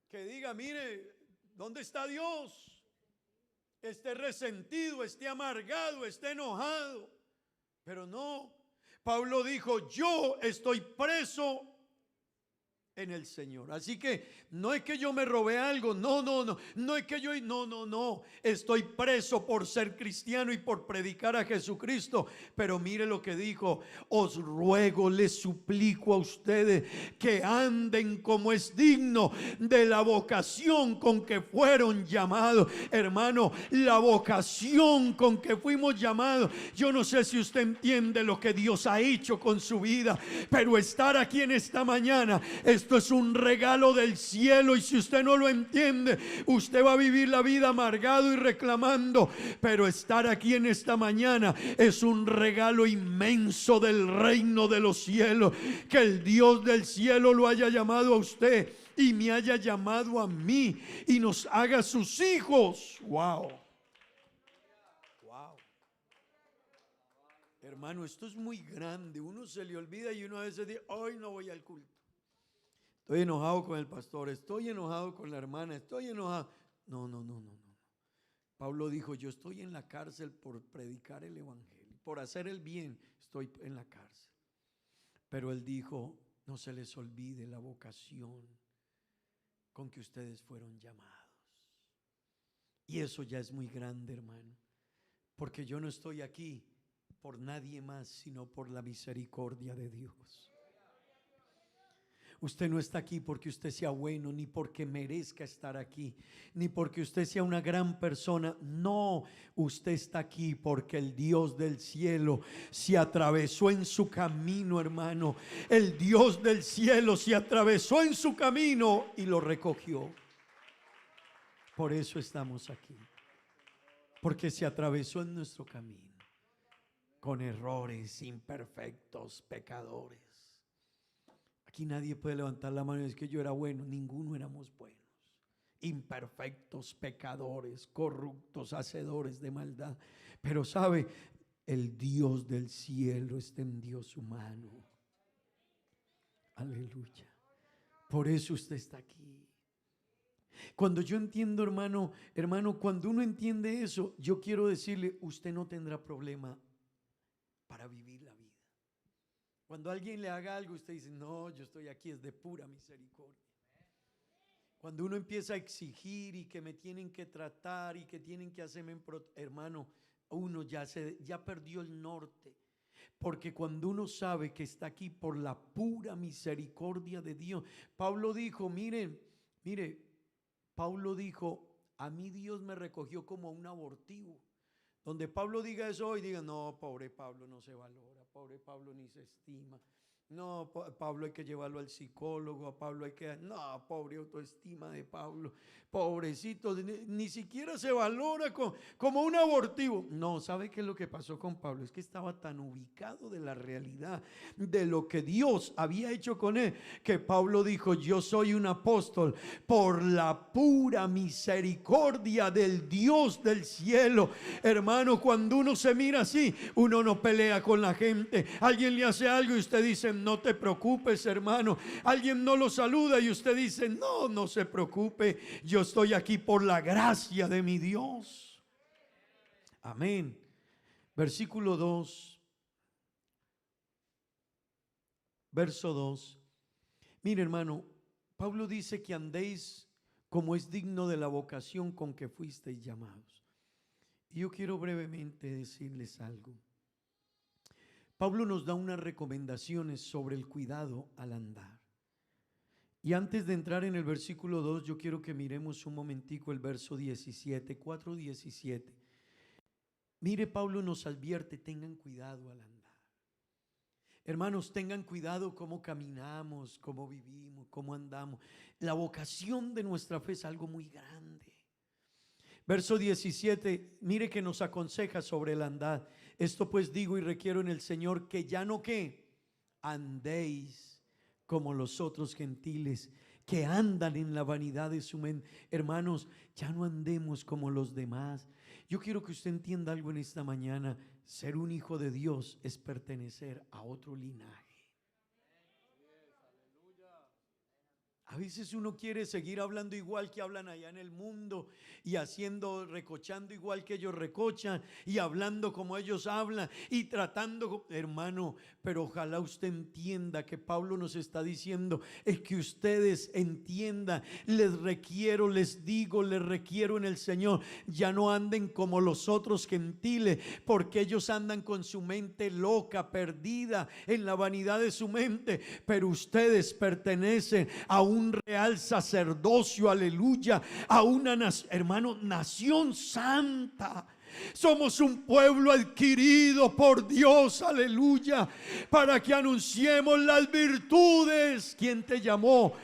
que diga, mire, ¿dónde está Dios? Esté resentido, esté amargado, esté enojado. Pero no, Pablo dijo, yo estoy preso en el Señor. Así que no es que yo me robé algo, no es que yo, no, estoy preso por ser cristiano y por predicar a Jesucristo. Pero mire lo que dijo, os ruego, les suplico a ustedes que anden como es digno de la vocación con que fueron llamados. Hermano, la vocación con que fuimos llamados, yo no sé si usted entiende lo que Dios ha hecho con su vida, pero estar aquí en esta mañana, esto es un regalo del cielo, y si usted no lo entiende, usted va a vivir la vida amargado y reclamando. Pero estar aquí en esta mañana es un regalo inmenso del reino de los cielos. Que el Dios del cielo lo haya llamado a usted y me haya llamado a mí y nos haga sus hijos. Wow. Hermano, esto es muy grande. Uno se le olvida y uno a veces dice, hoy no voy al culto. Estoy enojado con el pastor, estoy enojado con la hermana, estoy enojado. No. Pablo dijo, yo estoy en la cárcel por predicar el evangelio, por hacer el bien, estoy en la cárcel. Pero él dijo, no se les olvide la vocación con que ustedes fueron llamados. Y eso ya es muy grande, hermano, porque yo no estoy aquí por nadie más, sino por la misericordia de Dios. Usted no está aquí porque usted sea bueno, ni porque merezca estar aquí, ni porque usted sea una gran persona. No, usted está aquí porque el Dios del cielo se atravesó en su camino, hermano. El Dios del cielo se atravesó en su camino y lo recogió. Por eso estamos aquí, porque se atravesó en nuestro camino, con errores, imperfectos, pecadores. Aquí nadie puede levantar la mano y decir que yo era bueno. Ninguno éramos buenos. Imperfectos, pecadores, corruptos, hacedores de maldad. Pero sabe, el Dios del cielo extendió su mano. Aleluya. Por eso usted está aquí. Cuando yo entiendo, hermano, cuando uno entiende eso, yo quiero decirle, usted no tendrá problema para vivir la vida. Cuando alguien le haga algo, usted dice, no, yo estoy aquí, es de pura misericordia. Cuando uno empieza a exigir y que me tienen que tratar y que tienen que hacerme, hermano, uno ya perdió el norte. Porque cuando uno sabe que está aquí por la pura misericordia de Dios. Pablo dijo, mire, Pablo dijo, a mí Dios me recogió como un abortivo. Donde Pablo diga eso hoy, diga, no, pobre Pablo no se valora, pobre Pablo ni se estima. No, Pablo hay que llevarlo al psicólogo, a Pablo hay que, no, pobre autoestima de Pablo, pobrecito, ni siquiera se valora como un abortivo. No, ¿sabe qué es lo que pasó con Pablo? Es que estaba tan ubicado de la realidad, de lo que Dios había hecho con él, que Pablo dijo, yo soy un apóstol por la pura misericordia del Dios del cielo. Hermano, cuando uno se mira así, uno no pelea con la gente. Alguien le hace algo y usted dice, no te preocupes, hermano. Alguien no lo saluda y usted dice, no se preocupe, yo estoy aquí por la gracia de mi Dios. Amén. Versículo 2, verso 2. Mire, hermano, Pablo dice que andéis como es digno de la vocación con que fuisteis llamados. Y yo quiero brevemente decirles algo. Pablo nos da unas recomendaciones sobre el cuidado al andar. Y antes de entrar en el versículo 2, yo quiero que miremos un momentico el verso 17, 4:17. Mire, Pablo nos advierte, tengan cuidado al andar. Hermanos, tengan cuidado cómo caminamos, cómo vivimos, cómo andamos. La vocación de nuestra fe es algo muy grande. Verso 17, mire que nos aconseja sobre el andar. Esto pues digo y requiero en el Señor que ya no que andéis como los otros gentiles que andan en la vanidad de su mente. Hermanos, ya no andemos como los demás. Yo quiero que usted entienda algo en esta mañana. Ser un hijo de Dios es pertenecer a otro linaje. A veces uno quiere seguir hablando igual que hablan allá en el mundo y recochando igual que ellos recochan y hablando como ellos hablan y tratando, hermano, pero ojalá usted entienda que Pablo nos está diciendo es que ustedes entiendan, les requiero en el Señor, ya no anden como los otros gentiles, porque ellos andan con su mente loca, perdida en la vanidad de su mente, pero ustedes pertenecen a un real sacerdocio, aleluya, a una nación santa. Somos un pueblo adquirido por Dios, aleluya, para que anunciemos las virtudes. ¿Quién te llamó?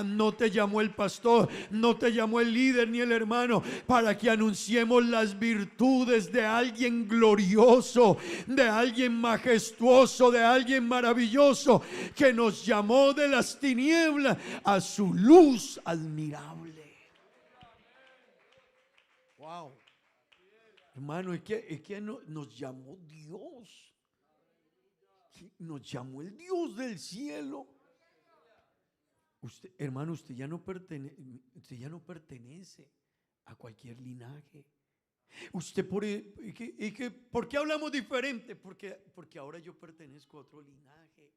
No te llamó el pastor, no te llamó el líder ni el hermano, para que anunciemos las virtudes de alguien glorioso, de alguien majestuoso, de alguien maravilloso, que nos llamó de las tinieblas a su luz admirable. Wow. Hermano, es que nos llamó Dios. Nos llamó el Dios del cielo. Usted, hermano, usted ya no pertenece a cualquier linaje. Usted ¿por qué hablamos diferente? Porque ahora yo pertenezco a otro linaje.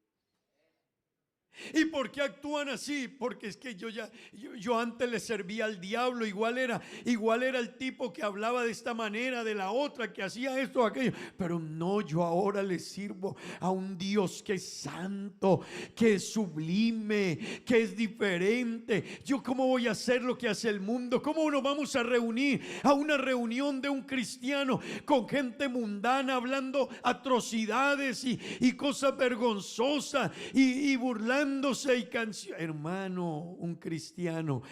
¿Y por qué actúan así? Porque es que yo antes le servía al diablo, igual era el tipo que hablaba de esta manera, de la otra, que hacía esto o aquello, pero no, yo ahora le sirvo a un Dios que es santo, que es sublime, que es diferente. Yo ¿cómo voy a hacer lo que hace el mundo? ¿Cómo nos vamos a reunir a una reunión de un cristiano con gente mundana hablando atrocidades y cosas vergonzosas y burlando? Y canción. Hermano, un cristiano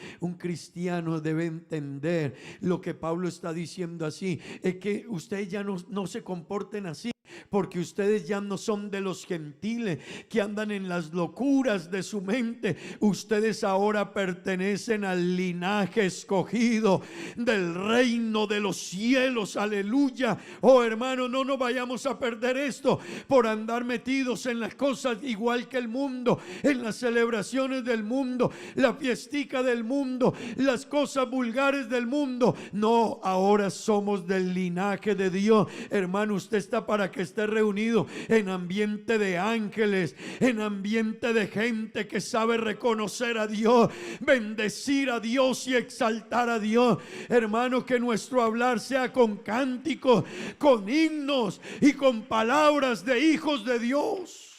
debe entender lo que Pablo está diciendo así, es que ustedes ya no se comporten así, porque ustedes ya no son de los gentiles que andan en las locuras de su mente. Ustedes ahora pertenecen al linaje escogido del reino de los cielos, aleluya. Oh hermano, no nos vayamos a perder esto por andar metidos en las cosas igual que el mundo, en las celebraciones del mundo, la fiestica del mundo, las cosas vulgares del mundo. No, ahora somos del linaje de Dios. Hermano, usted está para que esté reunido en ambiente de ángeles, en ambiente de gente que sabe reconocer a Dios, bendecir a Dios y exaltar a Dios. Hermano, que nuestro hablar sea con cánticos, con himnos y con palabras de hijos de Dios.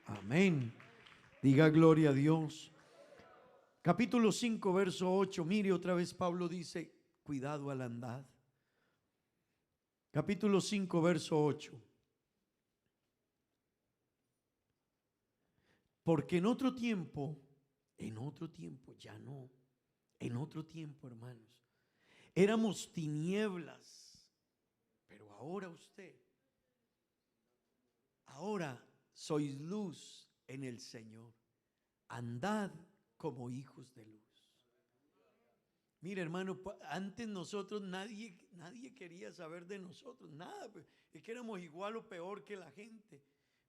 Amén. Diga gloria a Dios. Capítulo 5, verso 8. Mire otra vez, Pablo dice: cuidado al andar. Capítulo 5, verso 8. Porque en otro tiempo, ya no, en otro tiempo, hermanos, éramos tinieblas, pero ahora sois luz en el Señor. Andad como hijos de luz. Mira, hermano, antes nosotros nadie quería saber de nosotros, nada, es que éramos igual o peor que la gente.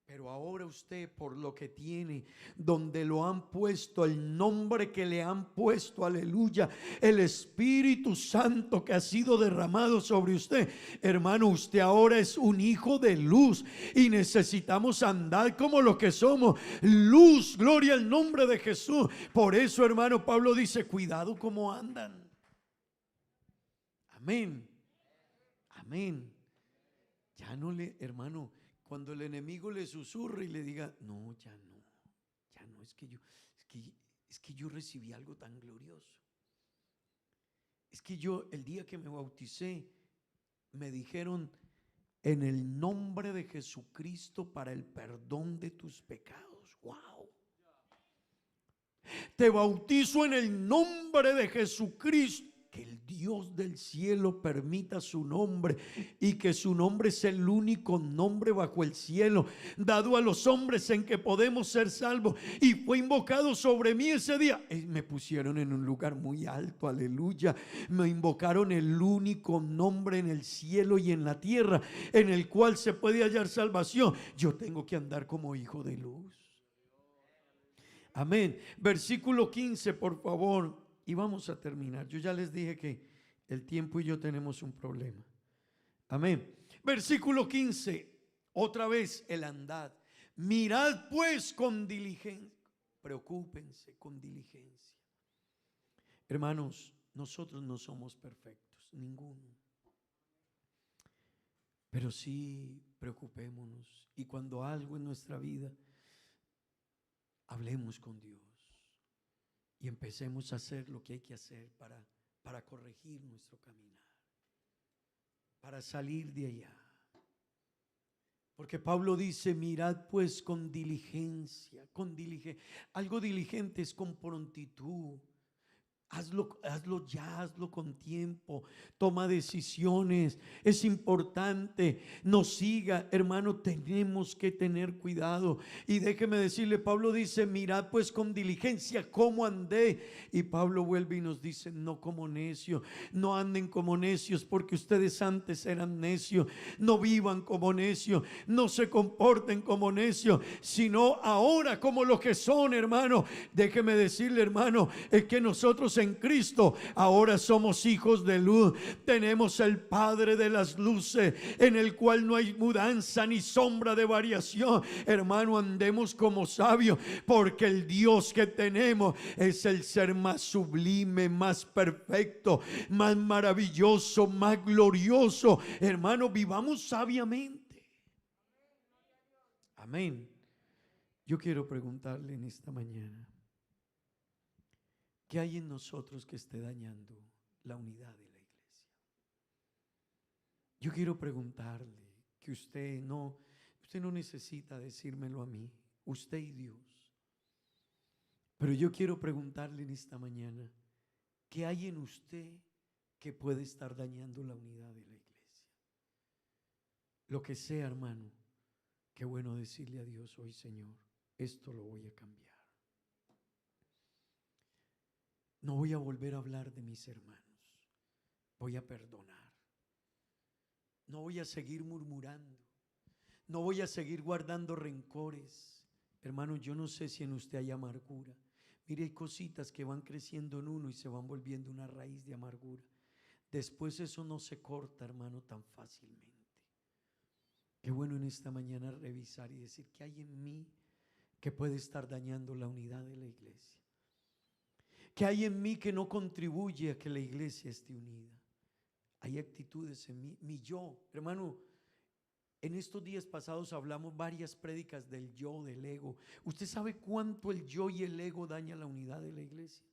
Pero ahora usted, por lo que tiene, donde lo han puesto, el nombre que le han puesto, aleluya, el Espíritu Santo que ha sido derramado sobre usted, hermano, usted ahora es un hijo de luz y necesitamos andar como lo que somos, luz, gloria al nombre de Jesús. Por eso, hermano, Pablo dice: cuidado como andan. Amén, amén. Ya no hermano, cuando el enemigo le susurre y le diga: no, ya no, es que yo recibí algo tan glorioso. Es que yo, el día que me bauticé, me dijeron: en el nombre de Jesucristo para el perdón de tus pecados. Wow. Te bautizo en el nombre de Jesucristo que el Dios del cielo permita su nombre y que su nombre es el único nombre bajo el cielo dado a los hombres en que podemos ser salvos, y fue invocado sobre mí ese día. Me pusieron en un lugar muy alto, aleluya. Me invocaron el único nombre en el cielo y en la tierra en el cual se puede hallar salvación. Yo tengo que andar como hijo de luz. Amén. Versículo 15, por favor. Y vamos a terminar. Yo ya les dije que el tiempo y yo tenemos un problema. Amén. Versículo 15. Otra vez el andad. Mirad pues con diligencia. Preocúpense con diligencia. Hermanos, nosotros no somos perfectos, ninguno. Pero sí preocupémonos. Y cuando algo en nuestra vida, hablemos con Dios. Y empecemos a hacer lo que hay que hacer para corregir nuestro caminar, para salir de allá. Porque Pablo dice, mirad pues con diligencia, algo diligente es con prontitud. Hazlo ya, hazlo con tiempo, toma decisiones, es importante, no siga, hermano, tenemos que tener cuidado. Y déjeme decirle, Pablo dice, mirad pues con diligencia cómo andé, y Pablo vuelve y nos dice, no como necios, no anden como necios, porque ustedes antes eran necios, no vivan como necios, no se comporten como necios, sino ahora como lo que son, hermano. Déjeme decirle, hermano, es que nosotros en Cristo ahora somos hijos de luz, tenemos el Padre de las luces, en el cual no hay mudanza ni sombra de variación. Hermano, andemos como sabios, porque el Dios que tenemos es el ser más sublime, más perfecto, más maravilloso, más glorioso. Hermano, vivamos sabiamente. Amén. Yo quiero preguntarle en esta mañana, ¿qué hay en nosotros que esté dañando la unidad de la iglesia? Yo quiero preguntarle, que usted no necesita decírmelo a mí, usted y Dios. Pero yo quiero preguntarle en esta mañana, ¿qué hay en usted que puede estar dañando la unidad de la iglesia? Lo que sea, hermano, qué bueno decirle a Dios hoy, Señor, esto lo voy a cambiar. No voy a volver a hablar de mis hermanos. Voy a perdonar. No voy a seguir murmurando. No voy a seguir guardando rencores. Hermano, yo no sé si en usted hay amargura. Mire, hay cositas que van creciendo en uno y se van volviendo una raíz de amargura. Después eso no se corta, hermano, tan fácilmente. Qué bueno en esta mañana revisar y decir, ¿qué hay en mí que puede estar dañando la unidad de la iglesia? ¿Qué hay en mí que no contribuye a que la iglesia esté unida? Hay actitudes en mí, mi yo. Hermano, en estos días pasados hablamos varias prédicas del yo, del ego. ¿Usted sabe cuánto el yo y el ego dañan la unidad de la iglesia?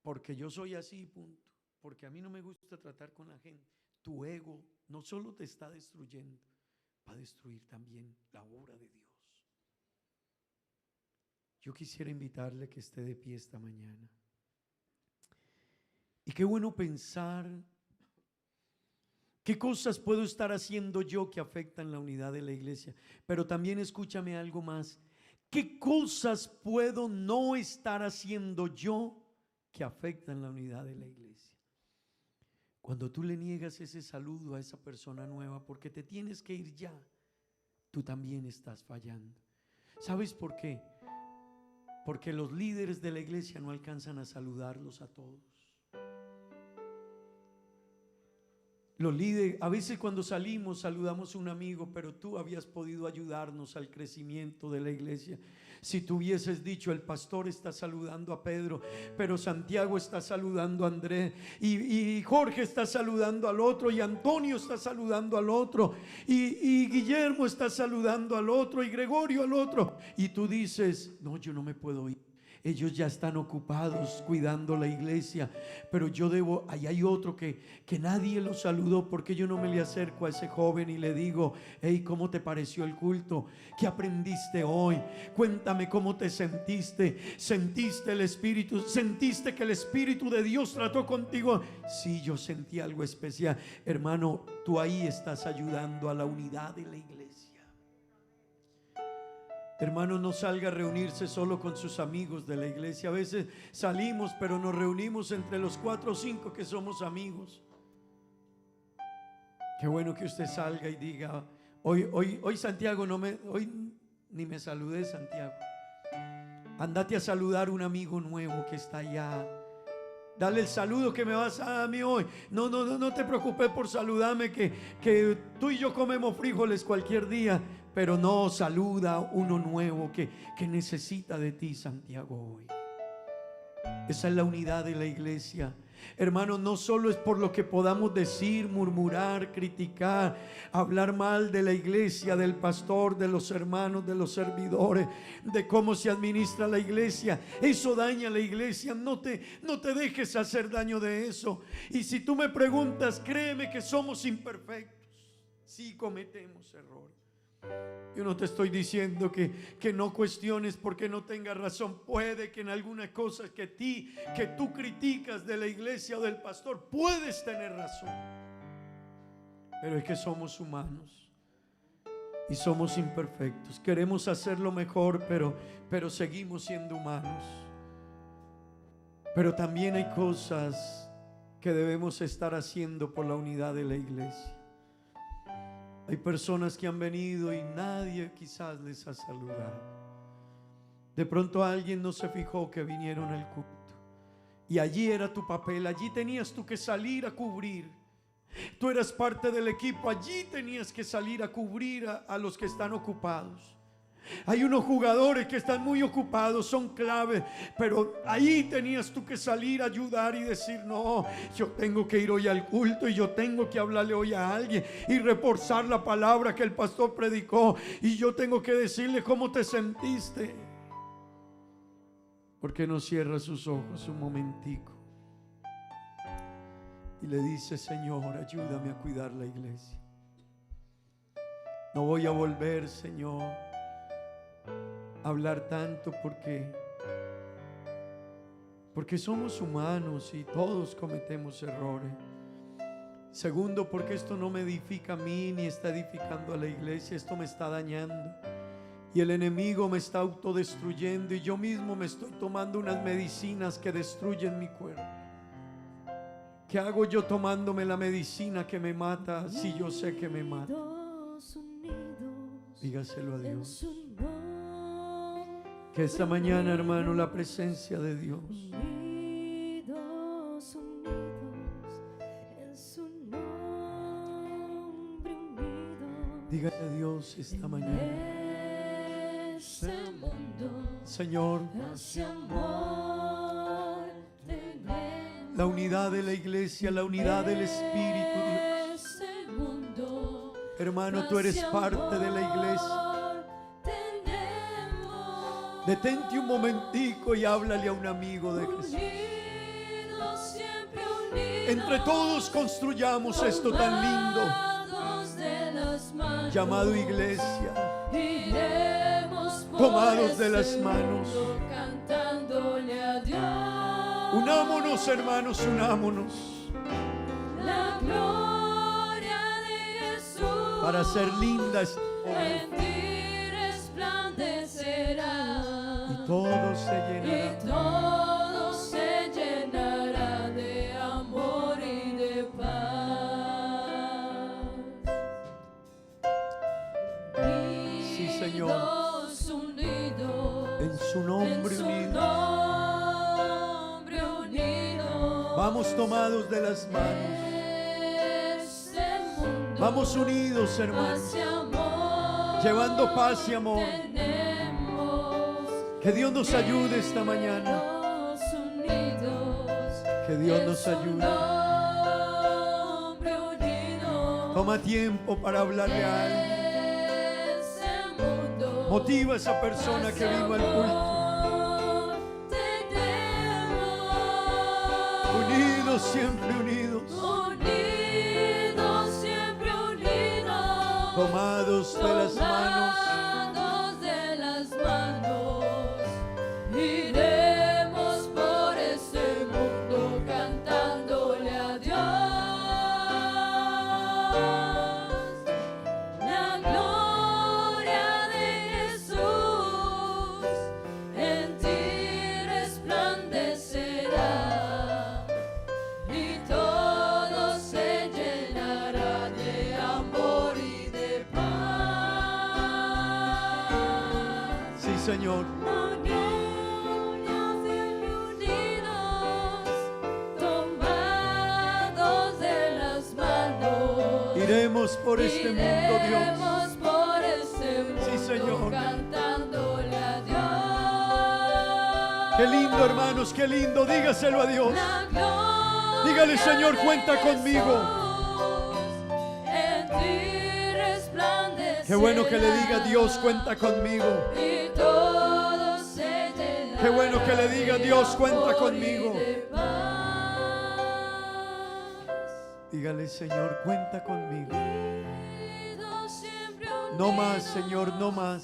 Porque yo soy así, punto. Porque a mí no me gusta tratar con la gente. Tu ego no solo te está destruyendo, va a destruir también la obra de Dios. Yo quisiera invitarle que esté de pie esta mañana. Y qué bueno pensar, qué cosas puedo estar haciendo yo que afectan la unidad de la iglesia. Pero también escúchame algo más. ¿Qué cosas puedo no estar haciendo yo que afectan la unidad de la iglesia? Cuando tú le niegas ese saludo a esa persona nueva porque te tienes que ir ya, tú también estás fallando. ¿Sabes por qué? Porque los líderes de la iglesia no alcanzan a saludarlos a todos. Los líderes, a veces cuando salimos saludamos a un amigo, pero tú habías podido ayudarnos al crecimiento de la iglesia. Si tú hubieses dicho, el pastor está saludando a Pedro, pero Santiago está saludando a Andrés, y Jorge está saludando al otro, y Antonio está saludando al otro, y Guillermo está saludando al otro, y Gregorio al otro, y tú dices, no, yo no me puedo ir. ellos ya están ocupados cuidando la iglesia, pero yo debo, ahí hay otro que nadie lo saludó. Porque yo no me le acerco a ese joven y le digo: hey, ¿cómo te pareció el culto? ¿Qué aprendiste hoy? Cuéntame cómo te sentiste. ¿Sentiste el Espíritu? ¿Sentiste que el Espíritu de Dios trató contigo? Sí, yo sentí algo especial. Hermano, tú ahí estás ayudando a la unidad de la iglesia. Hermano, no salga a reunirse solo con sus amigos de la iglesia. A veces salimos, pero nos reunimos entre los 4 o 5 que somos amigos. Qué bueno que usted salga y diga: hoy Santiago, hoy ni me saludé, Santiago. Andate a saludar a un amigo nuevo que está allá. Dale el saludo que me vas a dar a mí hoy. No te preocupes por saludarme, que tú y yo comemos frijoles cualquier día. Pero no, saluda a uno nuevo que necesita de ti, Santiago, hoy. Esa es la unidad de la iglesia. Hermano, no solo es por lo que podamos decir, murmurar, criticar, hablar mal de la iglesia, del pastor, de los hermanos, de los servidores, de cómo se administra la iglesia. Eso daña la iglesia. No te dejes hacer daño de eso. Y si tú me preguntas, créeme que somos imperfectos. Sí, cometemos errores. Yo no te estoy diciendo que no cuestiones porque no tengas razón. Puede que en algunas cosas que tú criticas de la iglesia o del pastor, puedes tener razón. Pero es que somos humanos y somos imperfectos. Queremos hacerlo mejor, pero seguimos siendo humanos. Pero también hay cosas que debemos estar haciendo por la unidad de la iglesia. Hay personas que han venido y nadie quizás les ha saludado. De pronto alguien no se fijó que vinieron al culto. Y allí era tu papel, allí tenías tú que salir a cubrir. Tú eras parte del equipo, allí tenías que salir a cubrir a los que están ocupados. Hay unos jugadores que están muy ocupados, son clave, pero ahí tenías tú que salir a ayudar y decir: no, yo tengo que ir hoy al culto y yo tengo que hablarle hoy a alguien y reforzar la palabra que el pastor predicó, y yo tengo que decirle cómo te sentiste. ¿Por qué no cierra sus ojos un momentico y le dice: Señor, ayúdame a cuidar la iglesia? No voy a volver, Señor, hablar tanto porque somos humanos y todos cometemos errores. Segundo, porque esto no me edifica a mí ni está edificando a la iglesia. Esto me está dañando y el enemigo me está autodestruyendo, y yo mismo me estoy tomando unas medicinas que destruyen mi cuerpo. ¿Qué hago yo tomándome la medicina que me mata si yo sé que me mata? Dígaselo a Dios. Que esta mañana, hermano, la presencia de Dios, dígale a Dios esta mañana: Señor, la unidad de la iglesia, la unidad del Espíritu, Dios. Hermano, tú eres parte de la iglesia. Detente un momentico y háblale a un amigo de Jesús. Entre todos construyamos esto tan lindo llamado iglesia, tomados de las manos. Unámonos, hermanos, unámonos para hacer linda esta obra. Todo se llenará de amor y de paz. Sí, Señor. En su nombre unido. Vamos tomados de las manos. Vamos unidos, hermanos, llevando paz y amor. Que Dios nos ayude esta mañana. Que Dios nos ayude. Toma tiempo para hablarle a alguien. Motiva a esa persona que vino al culto. Unidos, siempre unidos. Unidos, siempre unidos. Tomados de las manos. Tomados de las manos. Iremos por este mundo cantándole a Dios. La gloria de Jesús en ti resplandecerá y todo se llenará de amor y de paz. Sí, Señor. Unidos y unidos, tomados de las manos. Iremos por este mundo, Dios. Iremos por este mundo, Sí, Señor. cantándole a Dios. Qué lindo, hermanos, qué lindo. Dígaselo a Dios. La gloria Dígale, Señor, de cuenta conmigo. Jesús en ti resplandecerá. Qué bueno que le diga, Dios, cuenta conmigo. Y todo se llenará. Qué bueno que le diga, Dios, cuenta de amor conmigo. y de paz. Dígale, Señor, cuenta conmigo. Unidos, siempre No más, unidos, Señor, no más.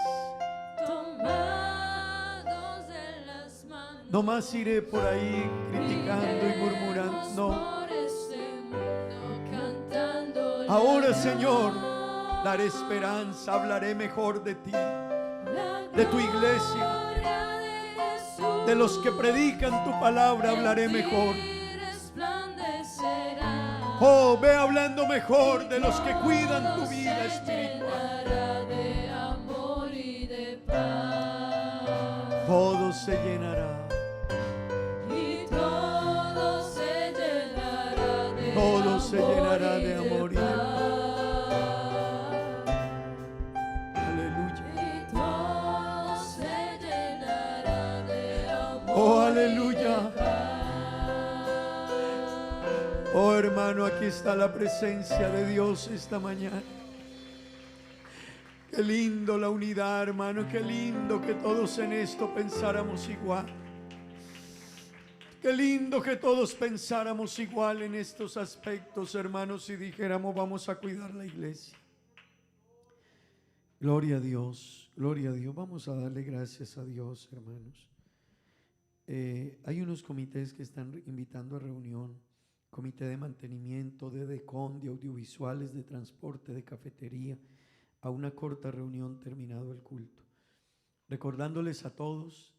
tomados de las manos. No más iré por ahí criticando y murmurando. No. Por este mundo cantándole Ahora, a Señor, Dios. daré esperanza, hablaré mejor de ti, La de tu iglesia, gloria de Jesús de los que predican tu palabra, hablaré en ti mejor. resplandecerá. Oh, ve hablando mejor de los que cuidan tu Todo vida se espiritual. llenará de amor y de paz. Todo se llenará. Y todo se llenará de Todo se llenará de amor amor y de paz. Aleluya. Y todo se llenará de amor. Oh, aleluya. y de paz. Oh, hermano, aquí está la presencia de Dios esta mañana. Qué lindo la unidad, hermano. Qué lindo que todos en esto pensáramos igual. Qué lindo que todos pensáramos igual en estos aspectos, hermanos, y dijéramos, vamos a cuidar la iglesia. Gloria a Dios, gloria a Dios. Vamos a darle gracias a Dios, hermanos. Hay unos comités que están invitando a reunión. Comité de mantenimiento, de decon, de audiovisuales, de transporte, de cafetería, a una corta reunión terminado el culto. Recordándoles a todos